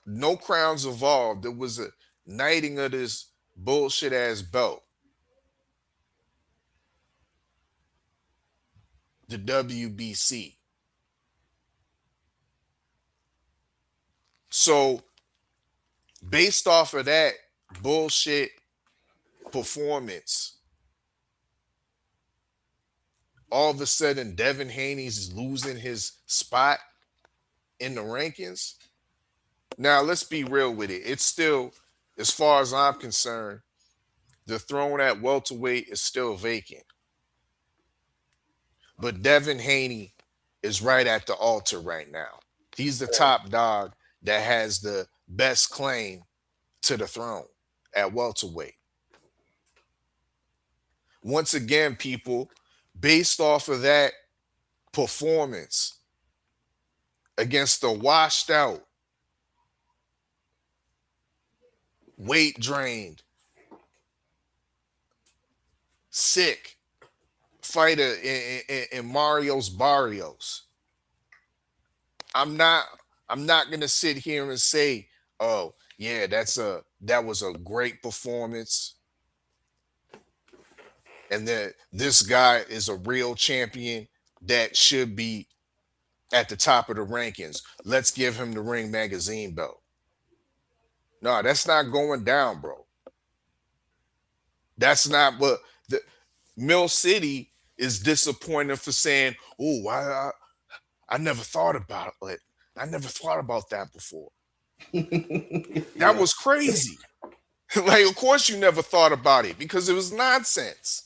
[SPEAKER 6] No crowns involved. It was a knighting of this bullshit ass belt. The WBC. So based off of that bullshit performance, all of a sudden Devin Haney's is losing his spot in the rankings. Now, let's be real with it. It's still, as far as I'm concerned, the throne at welterweight is still vacant. But Devin Haney is right at the altar right now. He's the top dog that has the best claim to the throne at welterweight. Once again, people, based off of that performance against the washed out, weight drained, sick fighter in Mario's Barrios, I'm not gonna sit here and say, oh yeah, that was a great performance, and that this guy is a real champion that should be at the top of the rankings. Let's give him the Ring Magazine belt. No, that's not going down, bro. That's not what the Mill City is disappointed for saying, oh, I never thought about it. I never thought about that before. That was crazy. Like, of course you never thought about it because it was nonsense.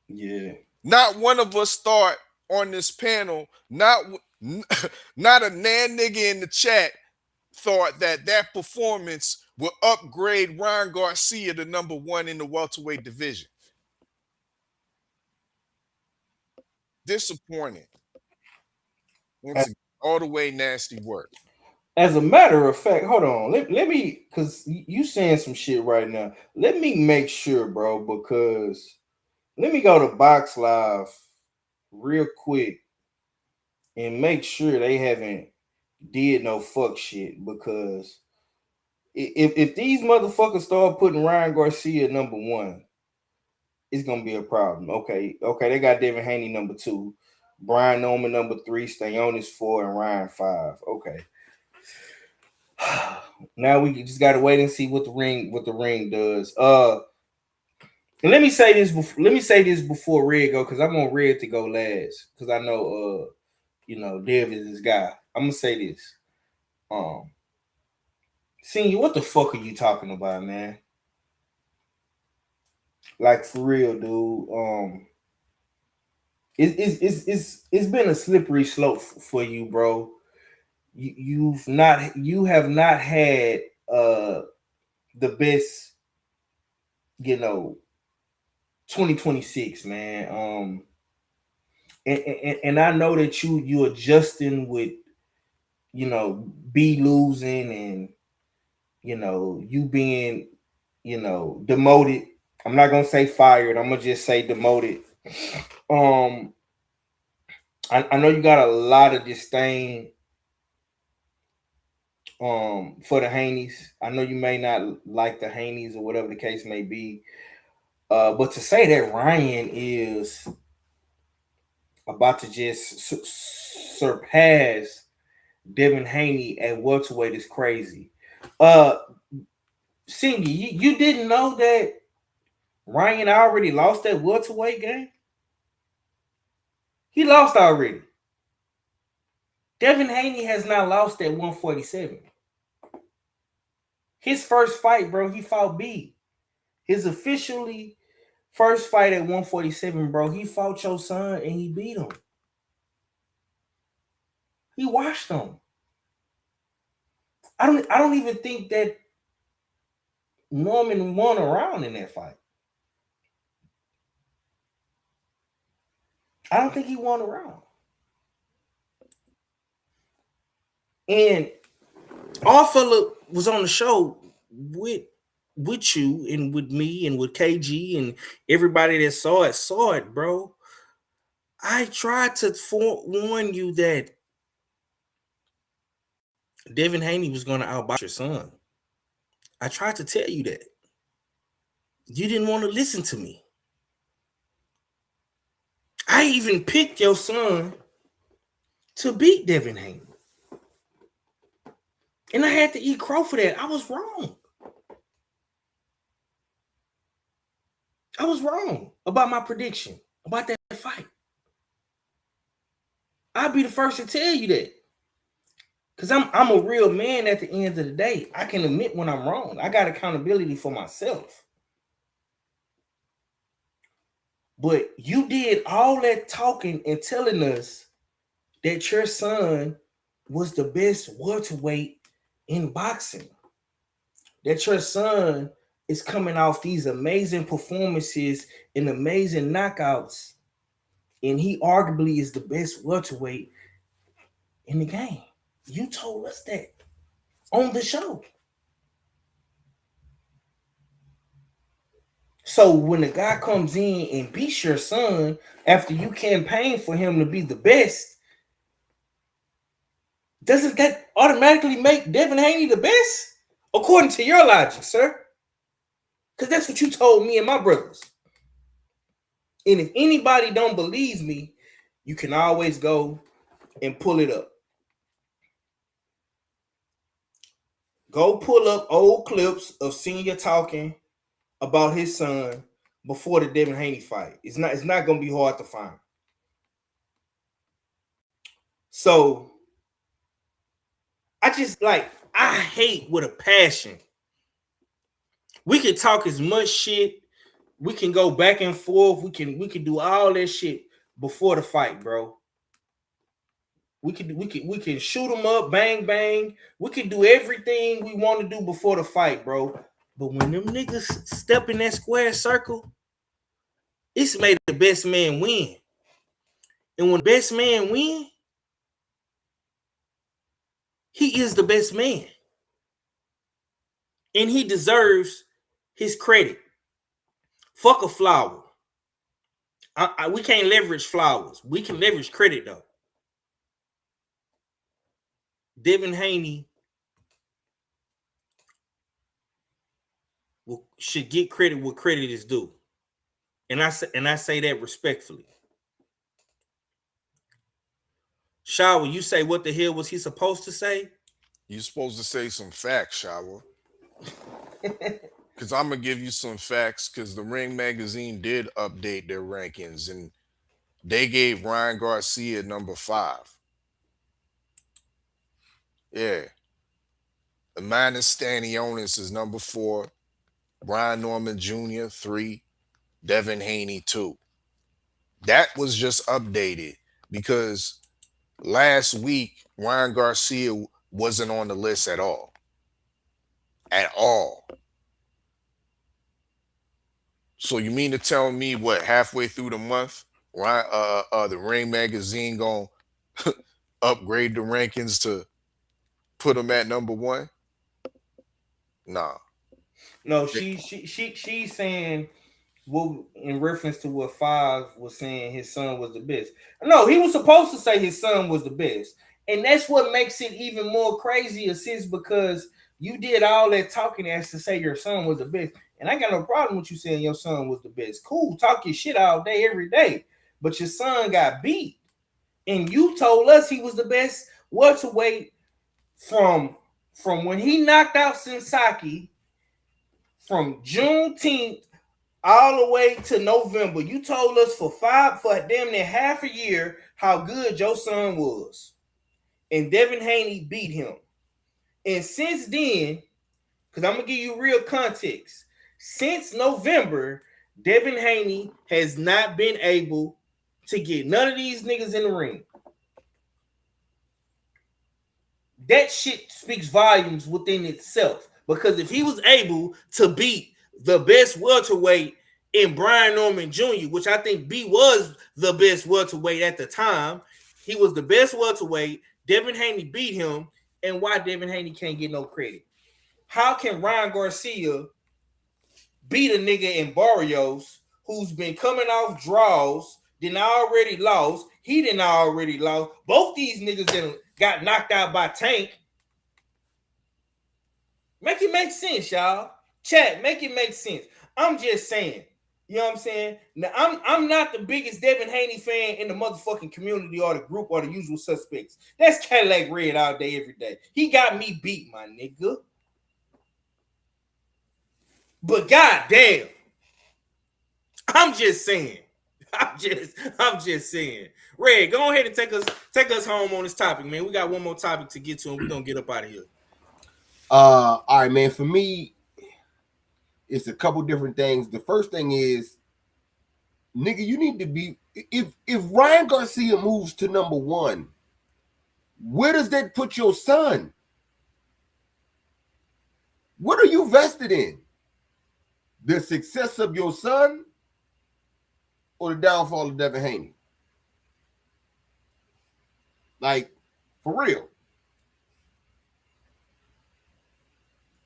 [SPEAKER 13] Yeah.
[SPEAKER 6] Not one of us thought on this panel, not a nan nigga in the chat thought that performance will upgrade Ryan Garcia to number 1 in the welterweight division. Disappointing. Once again, all the way nasty work.
[SPEAKER 13] As a matter of fact, hold on. Let me, because you saying some shit right now. Let me make sure, bro, because let me go to Box Live real quick and make sure they haven't did no fuck shit, because if these motherfuckers start putting Ryan Garcia number 1, it's gonna be a problem. Okay, they got Devin Haney number 2, Brian Norman number 3, Stayonis 4, and Ryan 5. Okay. Now we just gotta wait and see what the ring does. And let me say this before Red go, because I want Red to go last, because I know Dev is his guy. I'm gonna say this. Senior, what the fuck are you talking about, man? Like, for real, dude. It's been a slippery slope for you, bro. You have not had the best, 2026, man. And I know that you adjusting with B losing and you being demoted. I'm not gonna say fired, I'm gonna just say demoted. I know you got a lot of disdain for the Haneys. I know you may not like the Haneys or whatever the case may be. But to say that Ryan is about to just surpass Devin Haney at welterweight is crazy. Singy, you didn't know that Ryan already lost that welterweight game? He lost already. Devin Haney has not lost at 147. His first fight, bro, he fought B. His officially first fight at 147, bro, he fought your son and he beat him. He washed him. I don't even think that Norman won around in that fight. I don't think he won around. And our fella was on the show with you and with me and with KG and everybody that saw it, bro. I tried to warn you that Devin Haney was going to outbox your son. I tried to tell you that. You didn't want to listen to me. I even picked your son to beat Devin Haney. And I had to eat crow for that. I was wrong. I was wrong about my prediction, about that fight. I'll be the first to tell you that. Because I'm a real man at the end of the day. I can admit when I'm wrong. I got accountability for myself. But you did all that talking and telling us that your son was the best welterweight in boxing. That your son is coming off these amazing performances and amazing knockouts, and he arguably is the best welterweight in the game. You told us that on the show. So when a guy comes in and beats your son after you campaign for him to be the best, doesn't that automatically make Devin Haney the best? According to your logic, sir. Because that's what you told me and my brothers. And if anybody don't believe me, you can always go and pull it up. Go pull up old clips of Senior talking about his son before the Devin Haney fight. It's not going to be hard to find. So I hate with a passion. We can talk as much shit. We can go back and forth. We can do all that shit before the fight, bro. We can shoot them up, bang bang. We can do everything we want to do before the fight, bro. But when them niggas step in that square circle, it's made the best man win. And when the best man win, he is the best man. And he deserves his credit. Fuck a flower. We can't leverage flowers. We can leverage credit, though. Devin Haney should get credit where credit is due. And I say that respectfully. Shower, you say what the hell was he supposed to say?
[SPEAKER 6] You're supposed to say some facts, Shower. Because I'm going to give you some facts, because the Ring Magazine did update their rankings, and they gave Ryan Garcia number 5. Yeah. Amanda Stanionis is number 4. Brian Norman Jr., 3. Devin Haney, 2. That was just updated because last week, Ryan Garcia wasn't on the list at all. At all. So you mean to tell me what, halfway through the month, the Ring Magazine gonna upgrade the rankings to put him at number 1? Nah.
[SPEAKER 13] No, she's saying, well, in reference to what 5 was saying, his son was the best. No, he was supposed to say his son was the best. And that's what makes it even more crazier, sis, because you did all that talking as to say your son was the best. And I got no problem with you saying your son was the best. Cool, talk your shit all day, every day. But your son got beat. And you told us he was the best welterweight from when he knocked out Sensaki from Juneteenth all the way to November. You told us for damn near half a year how good your son was. And Devin Haney beat him. And since then, because I'm going to give you real context, since November, Devin Haney has not been able to get none of these niggas in the ring. That shit speaks volumes within itself. Because if he was able to beat the best welterweight in Brian Norman Jr., which I think B was the best welterweight at the time, he was the best welterweight. Devin Haney beat him. And why Devin Haney can't get no credit? How can Ryan Garcia beat a nigga in Barrios who's been coming off draws, then already lost? He didn't already lost. Both these niggas then got knocked out by Tank. Make it make sense, y'all. Chat, make it make sense. I'm just saying. You know what I'm saying? Now, I'm not the biggest Devin Haney fan in the motherfucking community or the group or the usual suspects. That's Cadillac Red all day, every day. He got me beat, my nigga. But goddamn, I'm just saying.
[SPEAKER 1] I'm just saying. Red, go ahead and take us home on this topic, man. We got one more topic to get to, and we're gonna get up out of here.
[SPEAKER 9] All right, man. For me, it's a couple different things. The first thing is, nigga, you need to be if Ryan Garcia moves to number 1, where does that put your son? What are you vested in? The success of your son or the downfall of Devin Haney? Like, for real.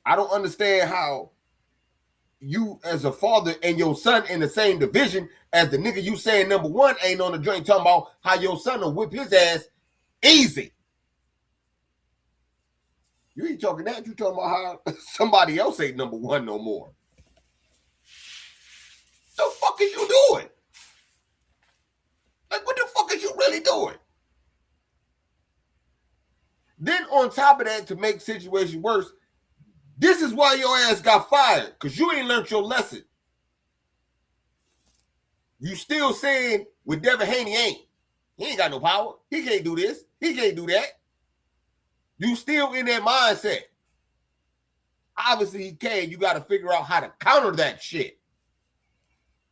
[SPEAKER 9] I don't understand how you as a father and your son in the same division as the nigga you saying number 1 ain't on the joint talking about how your son will whip his ass easy. You ain't talking that. You talking about how somebody else ain't number 1 no more. The fuck is you doing? Like, what the fuck is you really doing? Then on top of that, to make situation worse, this is why your ass got fired, because you ain't learned your lesson. You still saying with Devin Haney he ain't got no power. He can't do this. He can't do that. You still in that mindset. Obviously he can. You got to figure out how to counter that shit.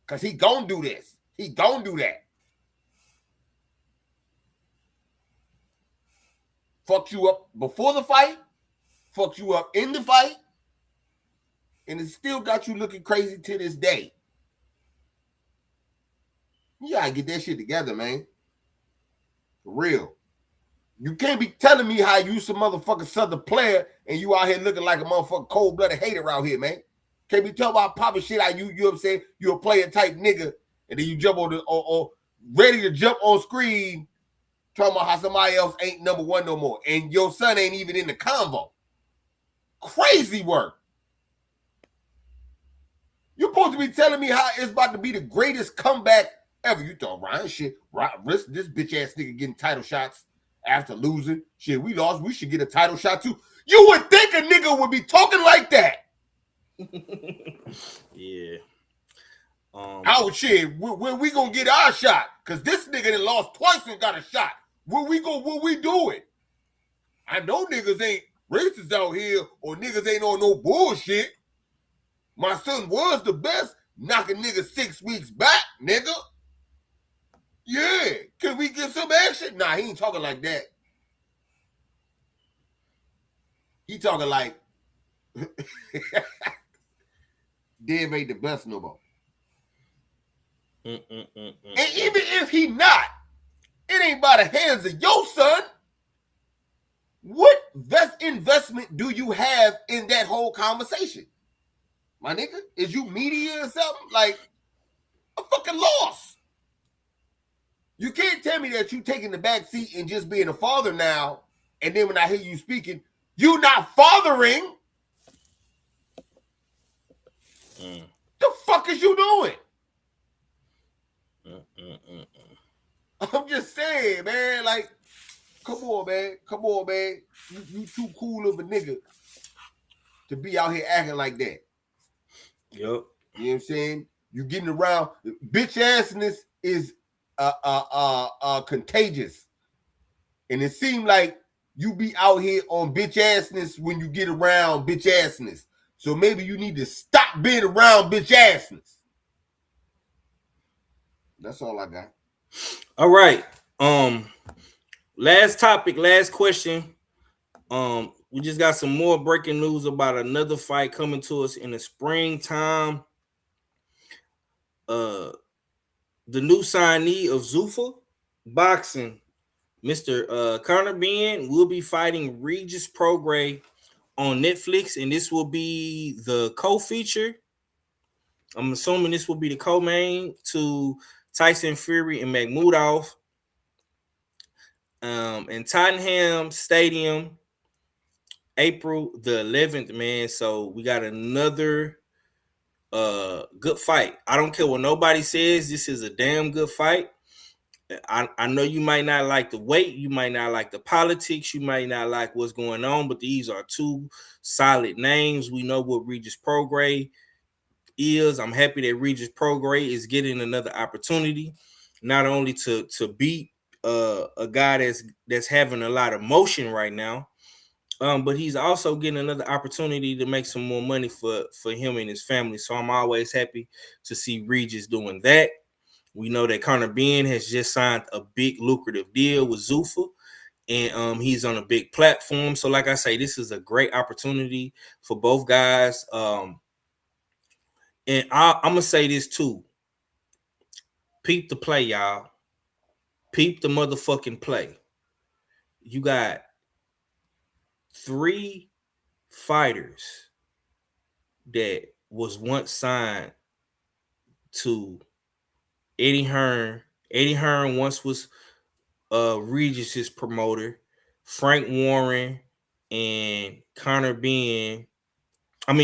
[SPEAKER 9] Because he gonna do this. He gonna do that. Fucked you up before the fight. Fucked you up in the fight. And it still got you looking crazy to this day. You gotta get that shit together, man. For real. You can't be telling me how you some motherfucking Southern player and you out here looking like a motherfucking cold-blooded hater out here, man. Can't be talking about popping shit out you know what I'm saying? You're a player type nigga, and then you jump on the or ready to jump on screen talking about how somebody else ain't number 1 no more. And your son ain't even in the convo. Crazy work. You're supposed to be telling me how it's about to be the greatest comeback ever. You thought Ryan shit, risk this bitch ass nigga getting title shots after losing. Shit, we lost. We should get a title shot too. You would think a nigga would be talking like that.
[SPEAKER 1] Yeah.
[SPEAKER 9] Oh shit, when we gonna get our shot? Cause this nigga that lost twice and got a shot. What we doing? I know niggas ain't racist out here or niggas ain't on no bullshit. My son was the best, knocking niggas 6 weeks back, nigga. Yeah, can we get some action? Nah, he ain't talking like that. He talking like Dev ain't the best no more. And even if he not, it ain't by the hands of your son. What investment do you have in that whole conversation? My nigga, is you media or something? Like, a fucking loss. You can't tell me that you taking the back seat and just being a father now, and then when I hear you speaking, you not fathering. The fuck is you doing? I'm just saying, man. Like, come on, man. Come on, man. You too cool of a nigga to be out here acting like that.
[SPEAKER 1] Yep.
[SPEAKER 9] You know what I'm saying? You getting around. Bitch assness is contagious. And it seemed like you be out here on bitch assness when you get around bitch assness. So maybe you need to stop being around bitch assness. That's all I got.
[SPEAKER 1] All right. Last topic, last question. We just got some more breaking news about another fight coming to us in the springtime. The new signee of Zuffa Boxing, Mr. Conor Benn, will be fighting Regis Prograis on Netflix, and this will be the co-feature. I'm assuming this will be the co-main to Tyson Fury and Makhmudov. In Tottenham Stadium, April the 11th, man. So we got another good fight. I don't care what nobody says. This is a damn good fight. I know you might not like the weight, you might not like the politics, you might not like what's going on, but these are two solid names. We know what Regis Prograis is. I'm happy that Regis Prograis is getting another opportunity, not only to beat a guy that's having a lot of motion right now, but he's also getting another opportunity to make some more money for him and his family. So I'm always happy to see Regis doing that. We know that Connor Benn has just signed a big lucrative deal with Zuffa, and he's on a big platform. So like I say, this is a great opportunity for both guys. And I'm gonna say this too. Peep the play, y'all. Peep the motherfucking play. You got 3 fighters that was once signed to Eddie Hearn. Eddie Hearn once was Regis's promoter. Frank Warren and Connor Benn.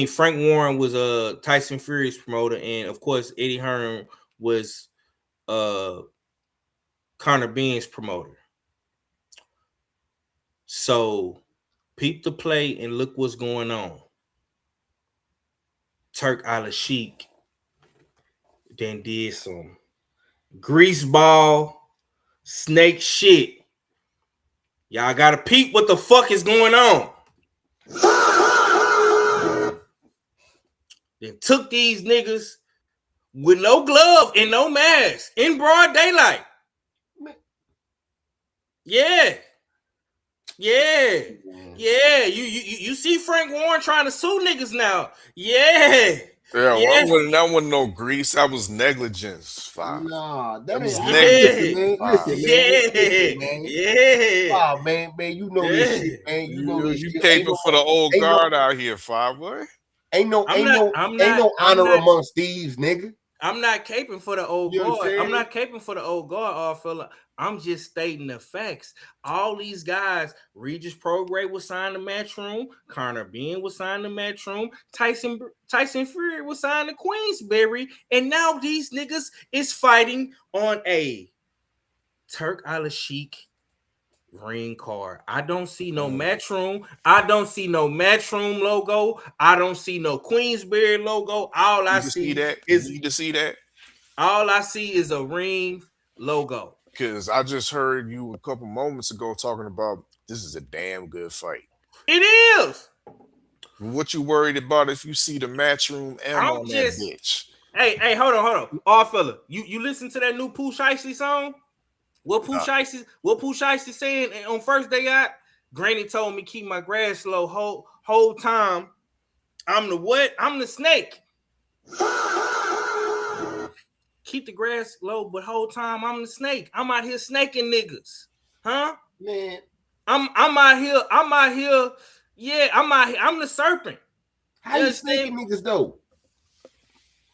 [SPEAKER 1] Frank Warren was Tyson Fury's promoter, and of course Eddie Hearn was Connor Benn's promoter. So peep the play and look what's going on. Turk Al-Sheikh then did some greaseball snake shit. Y'all gotta peep what the fuck is going on. Then took these niggas with no glove and no mask in broad daylight. Yeah. You see Frank Warren trying to sue niggas now. Yeah.
[SPEAKER 6] That wasn't no grease. That was negligence. 5.
[SPEAKER 9] Nah, that
[SPEAKER 6] was
[SPEAKER 9] negligence.
[SPEAKER 6] Listen,
[SPEAKER 9] man. Wow, man, you know this shit, man. You know this
[SPEAKER 6] you
[SPEAKER 9] shit.
[SPEAKER 6] caping for the old guard out here, 5 boy.
[SPEAKER 9] Ain't no honor amongst thieves, nigga.
[SPEAKER 1] I'm not caping for the old guard. I'm not caping for the old guard, all fella. I'm just stating the facts. All these guys, Regis Prograis was signed to Matchroom, Connor Benn was signed to Matchroom, Tyson Fury was signed to Queensberry, and now these niggas is fighting on a Turk Al-Sheikh ring card. I don't see no Matchroom. I don't see no Matchroom logo. I don't see no Queensberry logo. All I see
[SPEAKER 6] that.
[SPEAKER 1] All I see is a ring logo.
[SPEAKER 6] Because I just heard you a couple moments ago talking about this is a damn good fight.
[SPEAKER 1] It is.
[SPEAKER 6] What you worried about if you see the Matchroom M on that bitch?
[SPEAKER 1] Hey, hold on. All fella, you listen to that new Pooh Shiesty song? What Pooh Shiesty saying on first day out? Granny told me keep my grass low whole time. I'm the what? I'm the snake. Keep the grass low, but whole time I'm the snake. I'm out here snaking niggas. Huh?
[SPEAKER 9] Man.
[SPEAKER 1] I'm out here. Yeah, I'm the serpent.
[SPEAKER 9] How you snaking niggas though?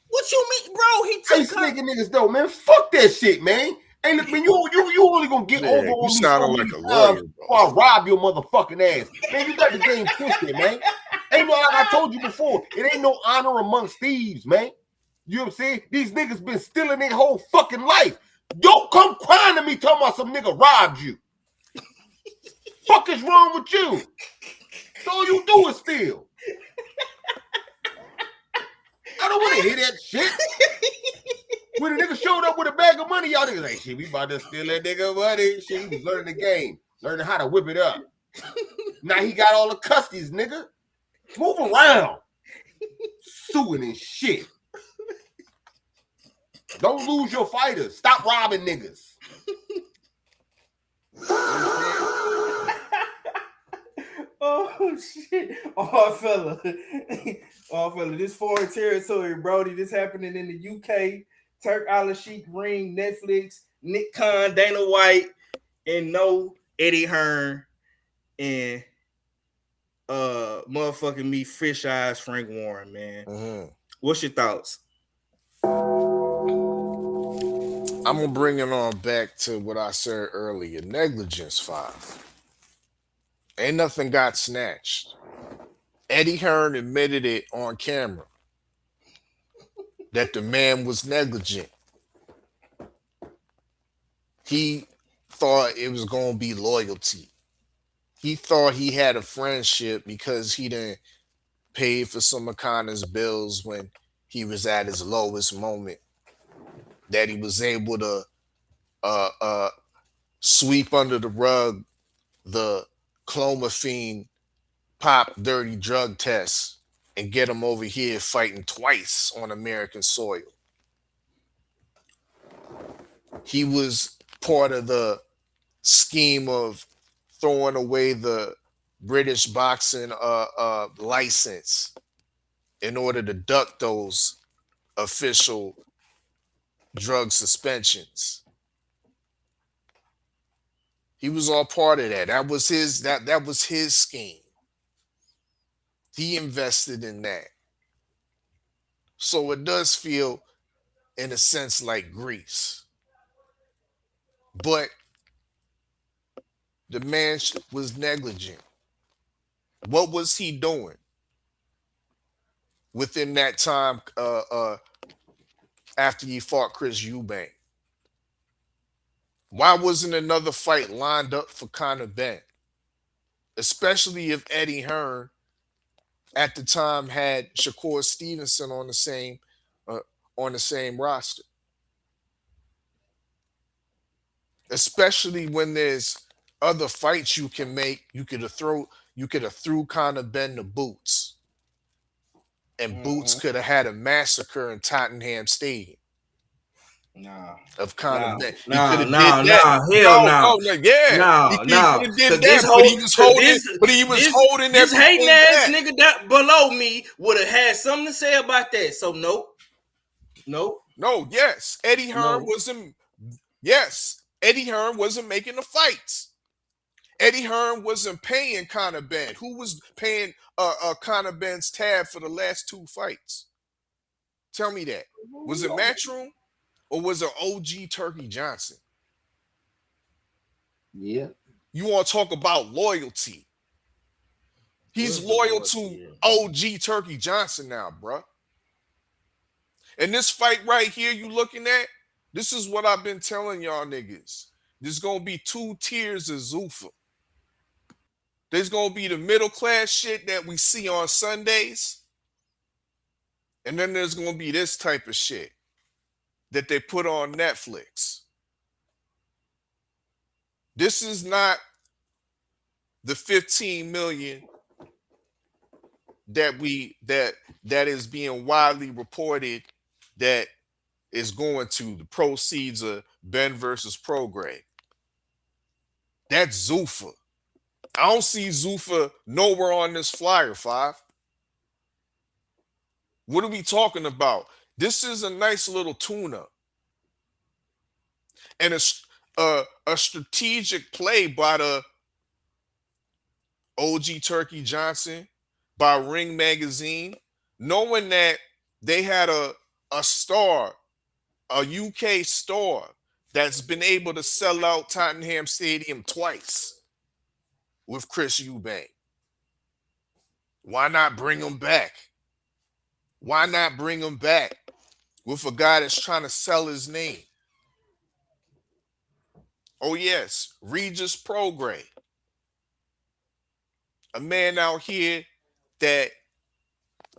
[SPEAKER 1] What you mean, bro?
[SPEAKER 9] How you snaking niggas though, man? Fuck that shit, man. Ain't look, man, you only gonna get over on me so many times before I rob your motherfucking ass. Man, you got the game twisted, man. Ain't no, like I told you before, it ain't no honor amongst thieves, man. You know what I'm saying? These niggas been stealing their whole fucking life. Don't come crying to me talking about some nigga robbed you. Fuck is wrong with you? All you do is steal. I don't want to hear that shit. When a nigga showed up with a bag of money, y'all niggas like, shit, we about to steal that nigga money. Shit, he was learning the game, learning how to whip it up. Now he got all the custodies, nigga. Move around. Suing and shit. Don't lose your fighters. Stop robbing niggas.
[SPEAKER 13] Oh shit! Oh fella, this foreign territory, Brody. This happening in the UK. Turk Al-Sheikh ring, Netflix, Nick Khan, Dana White, and no Eddie Hearn, and motherfucking me, fish eyes Frank Warren, man. What's your thoughts?
[SPEAKER 6] I'm gonna bring it on back to what I said earlier. Negligence 5. Ain't nothing got snatched. Eddie Hearn admitted it on camera that the man was negligent. He thought it was gonna be loyalty. He thought he had a friendship because he didn't pay for some of Connor's bills when he was at his lowest moment, that he was able to sweep under the rug the clomiphene pop dirty drug tests and get him over here fighting twice on American soil. He was part of the scheme of throwing away the British boxing license in order to duck those official drug suspensions. He was all part of that. That was his scheme. He invested in that. So it does feel, in a sense, like Greece. But the man was negligent. What was he doing within that time after he fought Chris Eubank? Why wasn't another fight lined up for Conor Benn? Especially if Eddie Hearn at the time had Shakur Stevenson on the same roster. Especially when there's other fights you can make. You could have threw Conor Benn the boots. And Boots could have had a massacre in Tottenham Stadium. Of Conor Benn. He could have did that.
[SPEAKER 1] Hell no.
[SPEAKER 6] Yeah. He could have did that, but he was holding
[SPEAKER 1] this hating ass
[SPEAKER 6] back.
[SPEAKER 1] nigga that below me would have had something to say about that. So nope.
[SPEAKER 6] No, yes. Eddie Hearn wasn't making the fights. Eddie Hearn wasn't paying Conor Benn. Who was paying Conor Benn's tab for the last two fights? Tell me that. Was it Matchroom or was it OG Turkey Johnson?
[SPEAKER 10] Yeah.
[SPEAKER 6] You want to talk about loyalty? He's loyal to OG Turkey Johnson now, bruh. And this fight right here you looking at, this is what I've been telling y'all niggas. There's going to be two tiers of Zuffa. There's going to be the middle class shit that we see on Sundays. And then there's going to be this type of shit that they put on Netflix. This is not the 15 million that is being widely reported that is going to the proceeds of Benn versus Prograis. That's Zuffa. I don't see Zuffa nowhere on this flyer, 5. What are we talking about? This is a nice little tune-up. And a strategic play by the OG Turkey Johnson, by Ring Magazine, knowing that they had a star, a UK star, that's been able to sell out Tottenham Stadium twice with Chris Eubank. Why not bring him back? Why not bring him back with a guy that's trying to sell his name? Oh, yes, Regis Prograis. A man out here that,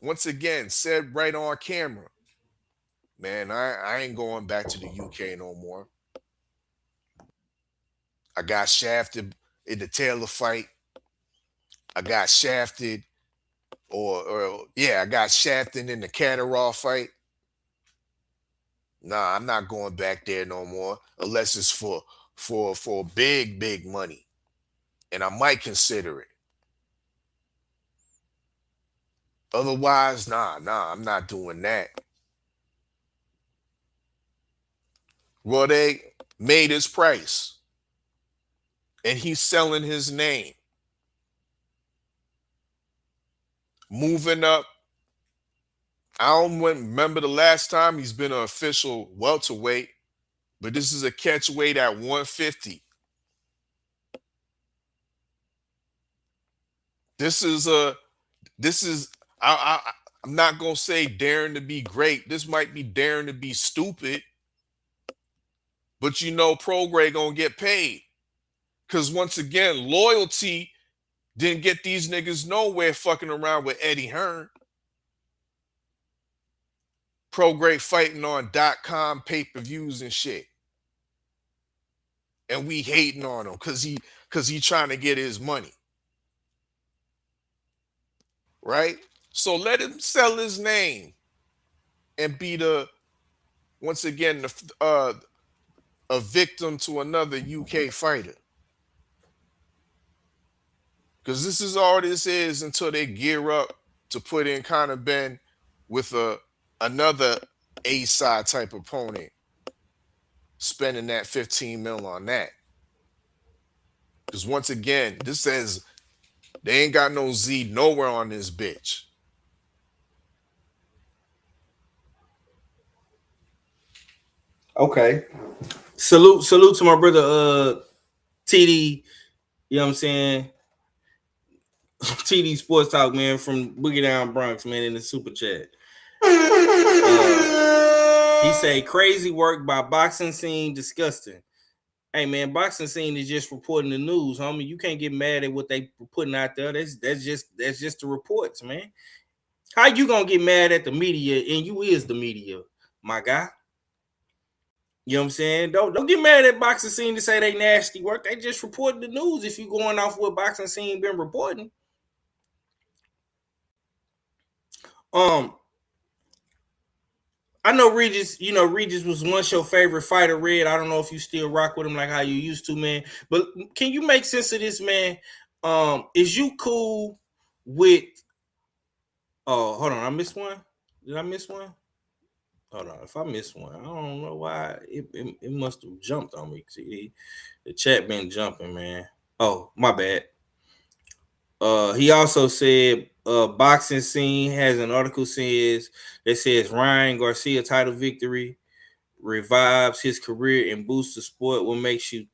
[SPEAKER 6] once again, said right on camera, man, I ain't going back to the UK no more. I got shafted in the Taylor fight. I got shafted, I got shafted in the Catterall fight. Nah, I'm not going back there no more unless it's for big money, and I might consider it. Otherwise, nah, I'm not doing that. Well, they made his price, and he's selling his name. Moving up. I don't remember the last time he's been an official welterweight, but this is a catch weight at 150. I'm not gonna say daring to be great. This might be daring to be stupid, but you know Prograis gonna get paid. Because once again, loyalty didn't get these niggas nowhere fucking around with Eddie Hearn. Prograis fighting on .com pay-per-views and shit. And we hating on him because he trying to get his money. Right? So let him sell his name and be once again a victim to another UK fighter. Because this is all this is until they gear up to put in Conor Benn with another A-side type opponent, spending that 15 mil on that. Because once again, this says they ain't got no Z nowhere on this bitch.
[SPEAKER 13] Okay.
[SPEAKER 1] Salute to my brother TD, you know what I'm saying? TD Sports Talk, man, from Boogie Down Bronx, man, in the super chat. He say crazy work by boxing scene, disgusting. Hey man, boxing scene is just reporting the news, homie. You can't get mad at what they putting out there. That's just the reports, man. How you gonna get mad at the media and you is the media, my guy? You know what I'm saying? Don't get mad at boxing scene to say they nasty work. They just reporting the news. If you going off what boxing scene been reporting. I know Regis, Regis was once your favorite fighter, Red. I don't know if you still rock with him like how you used to, man. But can you make sense of this, man? Is you cool with hold on, I missed one. Did I miss one? Hold on, if I missed one, I don't know why it must have jumped on me. See, the chat been jumping, man. Oh, my bad. He also said boxing scene has an article that says Ryan Garcia title victory revives his career and boosts the sport. What makes you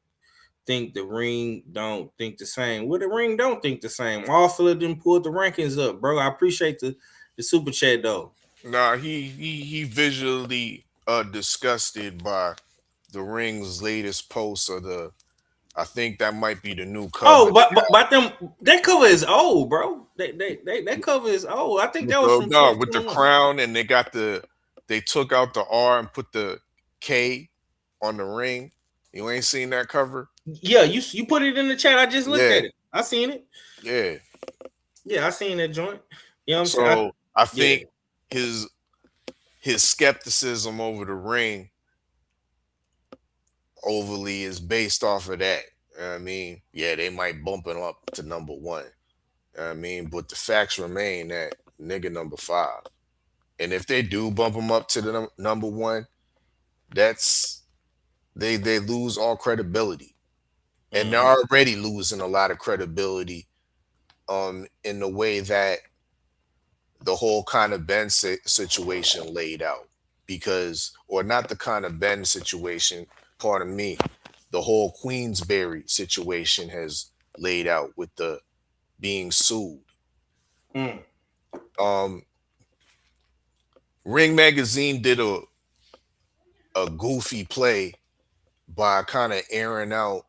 [SPEAKER 1] think the ring don't think the same? Well, the ring don't think the same. All of them pulled the rankings up, bro. I appreciate the super chat though.
[SPEAKER 6] Nah, he visually disgusted by the ring's latest post of I think that might be the new cover.
[SPEAKER 1] Oh, but them that cover is old, bro. That cover is old. I think that was from
[SPEAKER 6] with the crown, and they took out the R and put the K on the ring. You ain't seen that cover?
[SPEAKER 1] Yeah, you put it in the chat. I just looked at it. I seen it.
[SPEAKER 6] Yeah,
[SPEAKER 1] I seen that joint. You know what I'm
[SPEAKER 6] saying?
[SPEAKER 1] So
[SPEAKER 6] I think his skepticism over the ring overly is based off of that. I mean, yeah, they might bump him up to number 1. I mean, but the facts remain that nigga number 5. And if they do bump him up to the number 1, that's they lose all credibility. And they're already losing a lot of credibility in the way that the whole kind of Benn situation laid out. Because, or not the kind of Benn situation, pardon me, the whole Queensberry situation has laid out with the being sued. Ring Magazine did a goofy play by kind of airing out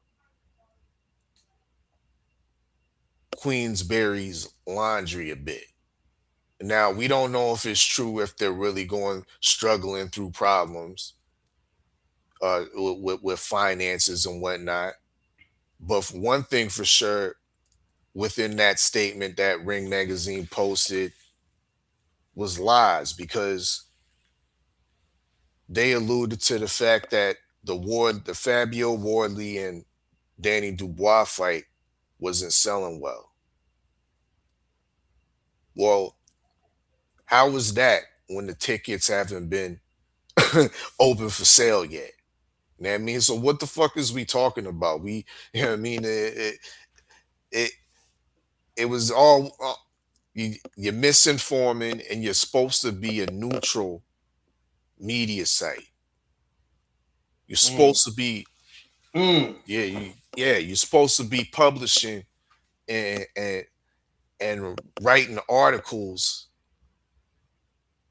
[SPEAKER 6] Queensberry's laundry a bit. Now, we don't know if it's true, if they're really struggling through problems with finances and whatnot. But one thing for sure, within that statement that Ring Magazine posted was lies, because they alluded to the fact that the Fabio Wardley and Danny Dubois fight wasn't selling well. Well, how was that when the tickets haven't been open for sale yet? You know what I mean? So what the fuck is we talking about? You know what I mean? It was all you're misinforming, and you're supposed to be a neutral media site. You're supposed to be you're supposed to be publishing and writing articles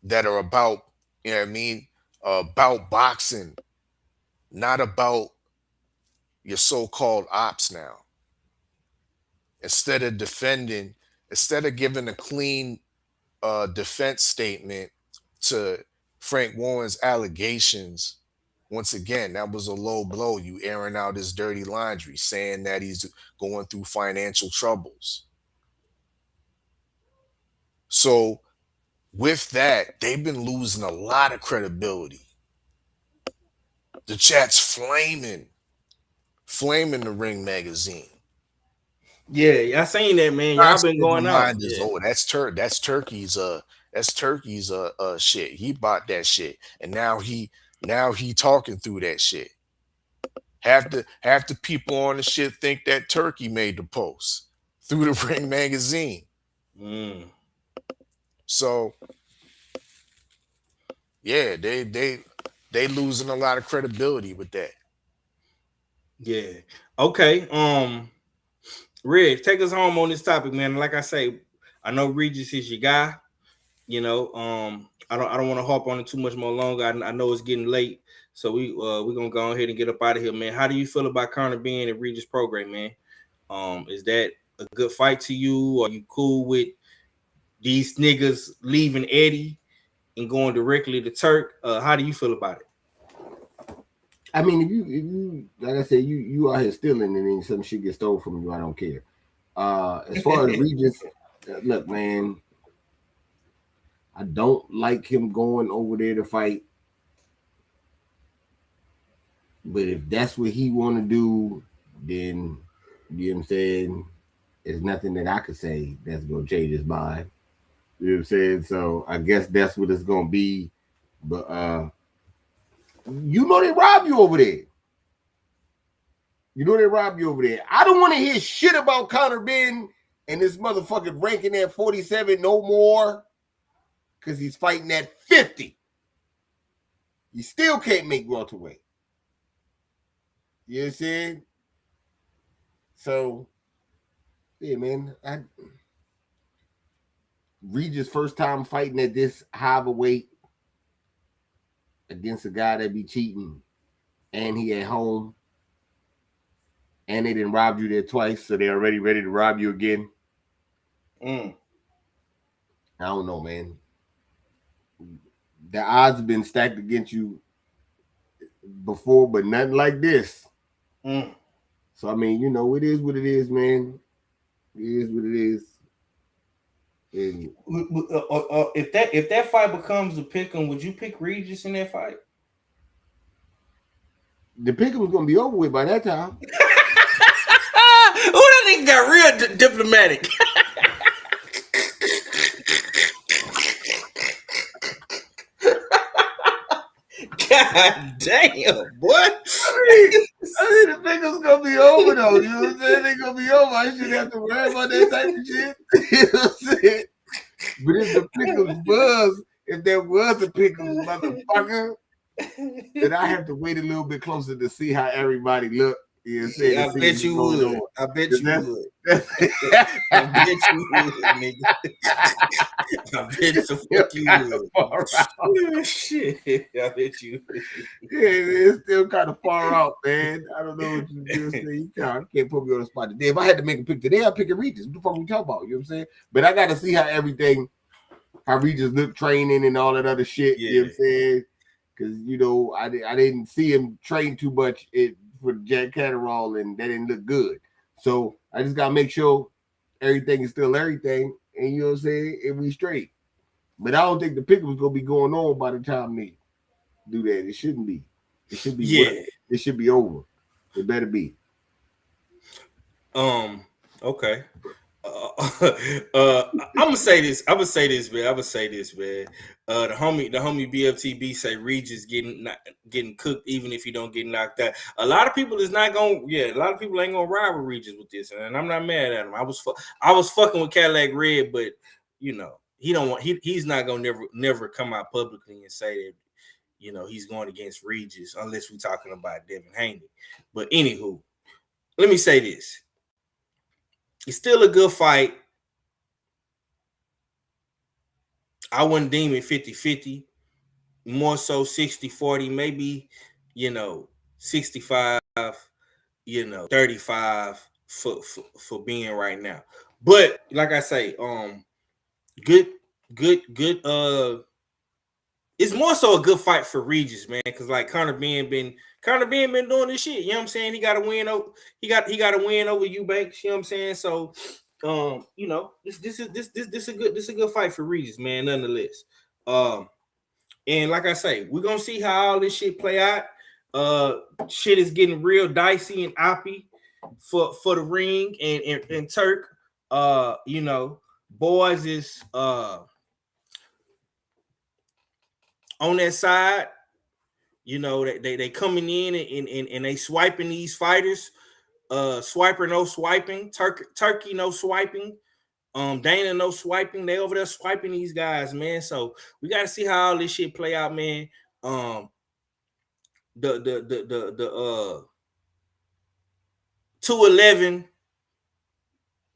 [SPEAKER 6] that are about, you know what I mean, about boxing, not about your so-called ops now. Instead of giving a clean defense statement to Frank Warren's allegations, once again, that was a low blow. You airing out his dirty laundry, saying that he's going through financial troubles. So with that, they've been losing a lot of credibility. The chat's flaming the Ring magazine.
[SPEAKER 1] Yeah, I seen that, man. Y'all been going out. Yeah.
[SPEAKER 6] Oh, that's Turkey's shit. He bought that shit, and now he talking through that shit. Half the people on the shit think that Turkey made the post through the Ring magazine. So yeah, they losing a lot of credibility with that.
[SPEAKER 1] Yeah. Okay. Red, take us home on this topic, man. Like I say, I know Regis is your guy. You know, I don't want to harp on it too much more longer. I know it's getting late, so we're gonna go ahead and get up out of here, man. How do you feel about Conor Benn and Regis Prograis, man? Is that a good fight to you? Are you cool with these niggas leaving Eddie and going directly to Turk? How do you feel about it?
[SPEAKER 9] I mean, if you like I said, you out here stealing and then some shit gets stolen from you, I don't care. As far as Regis, look, man, I don't like him going over there to fight. But if that's what he want to do, then you know what I'm saying, there's nothing that I could say that's gonna change his mind. You know what I'm saying? So I guess that's what it's gonna be. But you know they robbed you over there. I don't want to hear shit about Conor Benn and this motherfucker ranking at 47 no more because he's fighting at 50. You still can't make welterweight. You know what I'm saying? So, yeah, man. Regis' first time fighting at this high of a weight against a guy that be cheating, and he at home, and they didn't rob you there twice, so they're already ready to rob you again. I don't know, man. The odds have been stacked against you before, but nothing like this. So I mean, you know, it is what it is, man. It is what it is. And
[SPEAKER 1] if that fight becomes a pick'em, would you pick Regis in that fight?
[SPEAKER 9] The pick'em was gonna be over with by that time.
[SPEAKER 1] Oh, that nigga got real diplomatic. God damn, boy.
[SPEAKER 9] I mean, the pick'em's gonna be over though. You know what I'm saying? They're gonna be over. I shouldn't have to worry about that type of shit. You know what I'm saying? But if the pick'em was, if there was a pick'em motherfucker, then I have to wait a little bit closer to see how everybody look. You know what I'm saying?
[SPEAKER 1] I bet you would. I bet you would. I bet you would, nigga. I bet the fuck you would. Shit. I bet you would.
[SPEAKER 9] Yeah, it's still kind of far out, man. I don't know what you do. You can't put me on the spot today. If I had to make a pick today, I'd pick a Regis. What the fuck we talk about? You know what I'm saying? But I got to see how Regis look training and all that other shit. Yeah. You know what I'm saying? Because, you know, I didn't see him train too much for Jack Catterall, and that didn't look good. So I just got to make sure everything is still everything, and you know what I'm saying, and we straight. But I don't think the pick was going to be going on by the time they do that. It shouldn't be. It should be.
[SPEAKER 1] Yeah.
[SPEAKER 9] It should be over. It better be.
[SPEAKER 1] Okay. I'm gonna say this, man. The homie BFTB say Regis getting cooked even if you don't get knocked out. A lot of people ain't gonna ride with Regis with this, and I'm not mad at him. I was fucking with Cadillac Red, but you know he's not gonna never come out publicly and say that, you know, he's going against Regis unless we're talking about Devin Haney. But anywho, let me say this. It's still a good fight. I wouldn't deem it 50-50. More so 60-40, maybe, you know, 65, you know, 35 for being right now. But like I say, good. It's it's more so a good fight for Regis, man, because like Conor Benn been doing this shit. You know what I'm saying? He got a win over Eubanks. You know what I'm saying? So, you know, this is a good fight for Regis, man. Nonetheless, and like I say, we're gonna see how all this shit play out. Shit is getting real dicey and oppy for the ring and Turk. You know, boys is on that side. You know, they coming in and they swiping these fighters. Swiper no swiping. Turkey no swiping. Dana no swiping. They over there swiping these guys, man. So we got to see how all this shit play out, man. The 211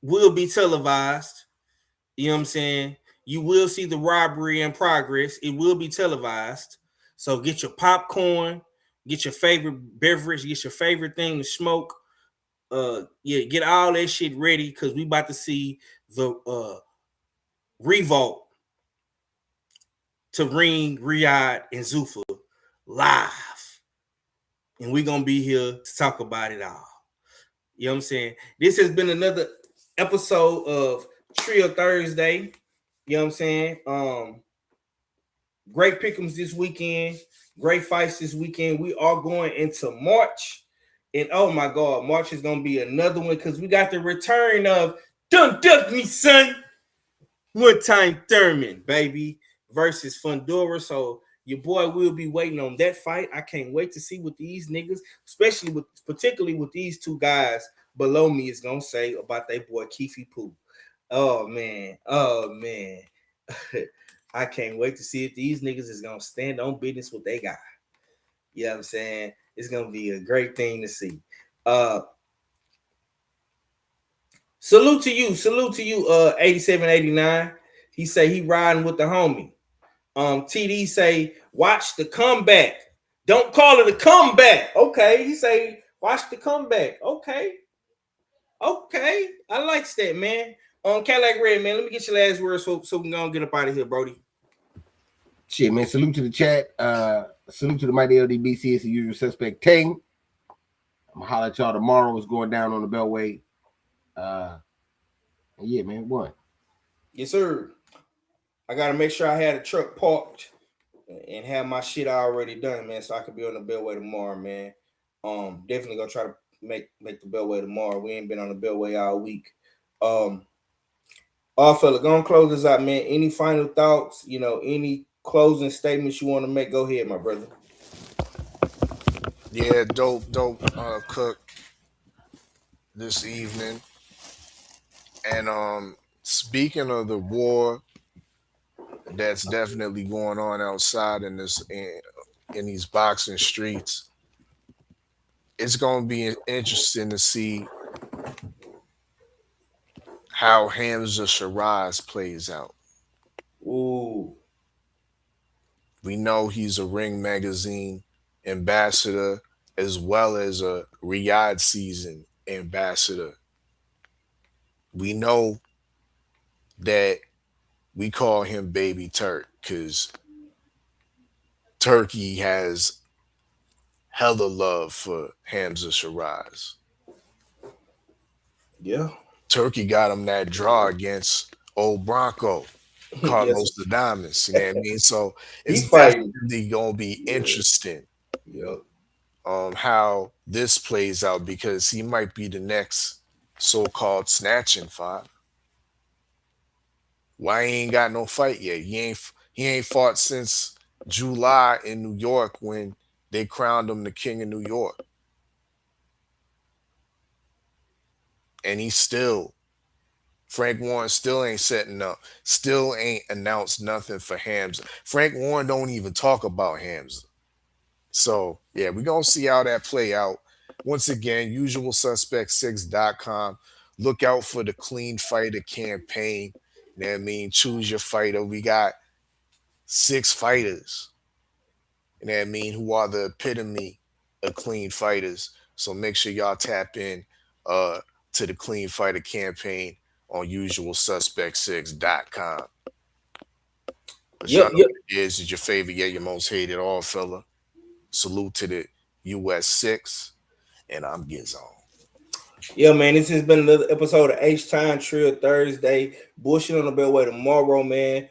[SPEAKER 1] will be televised. You know what I'm saying? You will see the robbery in progress. It will be televised. So get your popcorn, get your favorite beverage, get your favorite thing to smoke. Yeah, get all that shit ready because we about to see the revolt to Ring, Riyadh, and Zuffa live. And we're gonna be here to talk about it all. You know what I'm saying? This has been another episode of Trill Thursday. You know what I'm saying? Great pick'ems this weekend, great fights this weekend. We are going into March. And oh my God, March is gonna be another one because we got the return of Dun Duck Me Son. One Time Thurman, baby, versus Fundora. So your boy will be waiting on that fight. I can't wait to see what these niggas, particularly with these two guys below me, is gonna say about their boy Keefy Poo. Oh man. I can't wait to see if these niggas is gonna stand on business what they got. You know what I'm saying? It's gonna be a great thing to see. Salute to you, 8789. He say he riding with the homie. TD say, watch the comeback. Don't call it a comeback. Okay, he say, watch the comeback. Okay, I likes that, man. Cadillac Red, man, let me get your last word so we can go and get up out of here, Brody.
[SPEAKER 9] Shit, man, salute to the chat. Salute to the mighty LDBC. It's the usual suspect Tang. I'm gonna holler at y'all tomorrow. What's going down on the Beltway. Yeah, man, what?
[SPEAKER 1] Yes, sir. I gotta make sure I had a truck parked and have my shit already done, man, so I can be on the Beltway tomorrow, man. Definitely gonna try to make the Beltway tomorrow. We ain't been on the Beltway all week. Fella, gonna close this out, man. Any final thoughts? You know, any closing statements you want to make? Go ahead, my brother.
[SPEAKER 6] Yeah, dope cook this evening. And speaking of the war that's definitely going on outside in these boxing streets, it's going to be interesting to see how Hamza Shiraz plays out.
[SPEAKER 1] Ooh.
[SPEAKER 6] We know he's a Ring Magazine ambassador as well as a Riyadh season ambassador. We know that we call him Baby Turk because Turkey has hella love for Hamza Shiraz.
[SPEAKER 1] Yeah.
[SPEAKER 6] Turkey got him that draw against old Bronco, Carlos the Diamonds. You know what I mean? So it's definitely going to be interesting.
[SPEAKER 1] Yep.
[SPEAKER 6] How this plays out because he might be the next so-called snatching five. Why he ain't got no fight yet? He ain't fought since July in New York when they crowned him the King of New York. And Frank Warren still ain't setting up, still ain't announced nothing for Hamza. Frank Warren don't even talk about Hamza. So, yeah, we're going to see how that play out. Once again, usualsuspect6.com. Look out for the Clean Fighter campaign. You know what I mean? Choose your fighter. We got 6 fighters, you know what I mean, who are the epitome of clean fighters. So make sure y'all tap in to the Clean Fighter campaign on usualsuspect6.com. But
[SPEAKER 1] Yep,
[SPEAKER 6] y'all know
[SPEAKER 1] yep.
[SPEAKER 6] what it is your favorite, yeah, your most hated all fella. Salute to the US 6, and I'm Gizon.
[SPEAKER 1] Yeah, man, this has been another episode of H-Time Trill Thursday. Bullshit on the Beltway tomorrow, man.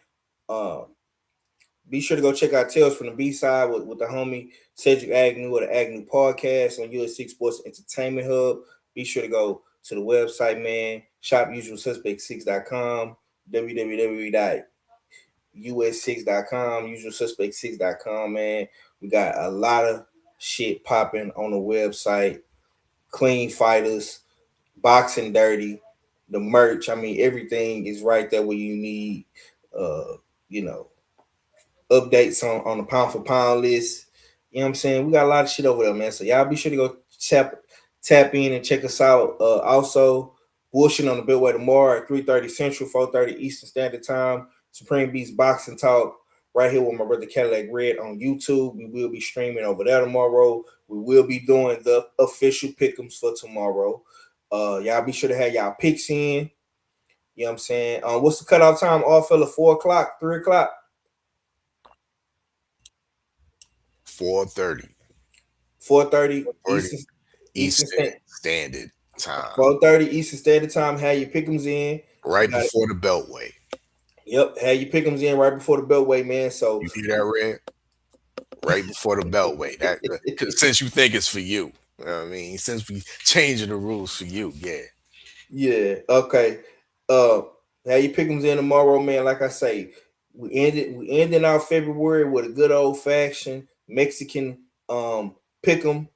[SPEAKER 1] Be sure to go check out Tales from the B-Side with the homie Cedric Agnew of the Agnew Podcast on US6 Sports Entertainment Hub. Be sure to go to the website, man. Shop usualsuspect6.com, www.us6.com, usualsuspect6.com, man. We got a lot of shit popping on the website. Clean fighters, boxing dirty, the merch. I mean, everything is right there where you need. You know, updates on the pound for pound list. You know what I'm saying? We got a lot of shit over there, man. So y'all be sure to go tap in and check us out. Also, Bullshit on the Beltway tomorrow at 3:30 Central, 4:30 Eastern Standard Time. Supreme Beast Boxing Talk right here with my brother Cadillac Red on YouTube. We will be streaming over there tomorrow. We will be doing the official pick'ems for tomorrow. Y'all be sure to have y'all picks in. You know what I'm saying? What's the cutoff time? All fella 4 o'clock, 3 o'clock?
[SPEAKER 6] 4:30.
[SPEAKER 1] 4:30
[SPEAKER 6] Eastern Standard Time.
[SPEAKER 1] 4:30 Eastern Standard Time. Have your pick'ems in
[SPEAKER 6] right before the Beltway.
[SPEAKER 1] Yep, have your pick'ems in right before the Beltway, man. So
[SPEAKER 6] you hear that, Red? Right before the Beltway. That since you think it's for you. You know what I mean? Since we changing the rules for you, yeah.
[SPEAKER 1] Yeah. Okay. Have your pick'ems in tomorrow, man. Like I say, we ended our February with a good old fashioned Mexican pick'em,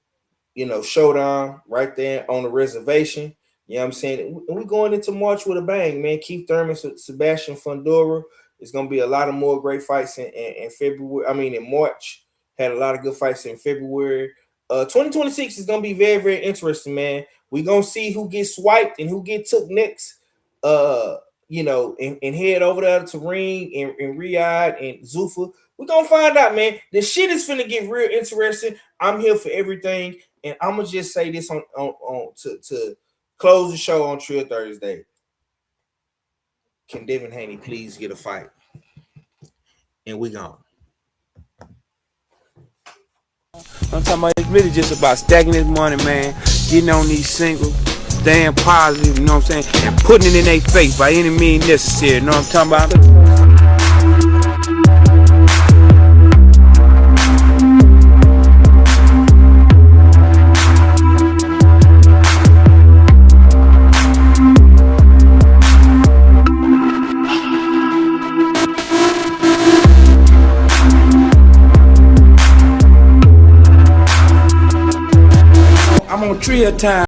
[SPEAKER 1] showdown right there on the reservation. You know what I'm saying? And we're going into March with a bang, man. Keith Thurman, Sebastian Fundora. It's gonna be a lot of more great fights in February. I mean, in March. Had a lot of good fights in February. 2026 is gonna be very, very interesting, man. We're gonna see who gets swiped and who gets took next. And head over there to Ring and Riyadh and Zuffa. We're gonna find out, man. The shit is finna get real interesting. I'm here for everything, and I'm gonna just say this on to close the show on Trill Thursday. Can Devin Haney please get a fight? And we gone.
[SPEAKER 14] I'm talking about it's really just about stacking this money, man. Getting on these singles, staying positive, you know what I'm saying? And putting it in their face by any means necessary, you know what I'm talking about? I'm on Trill time.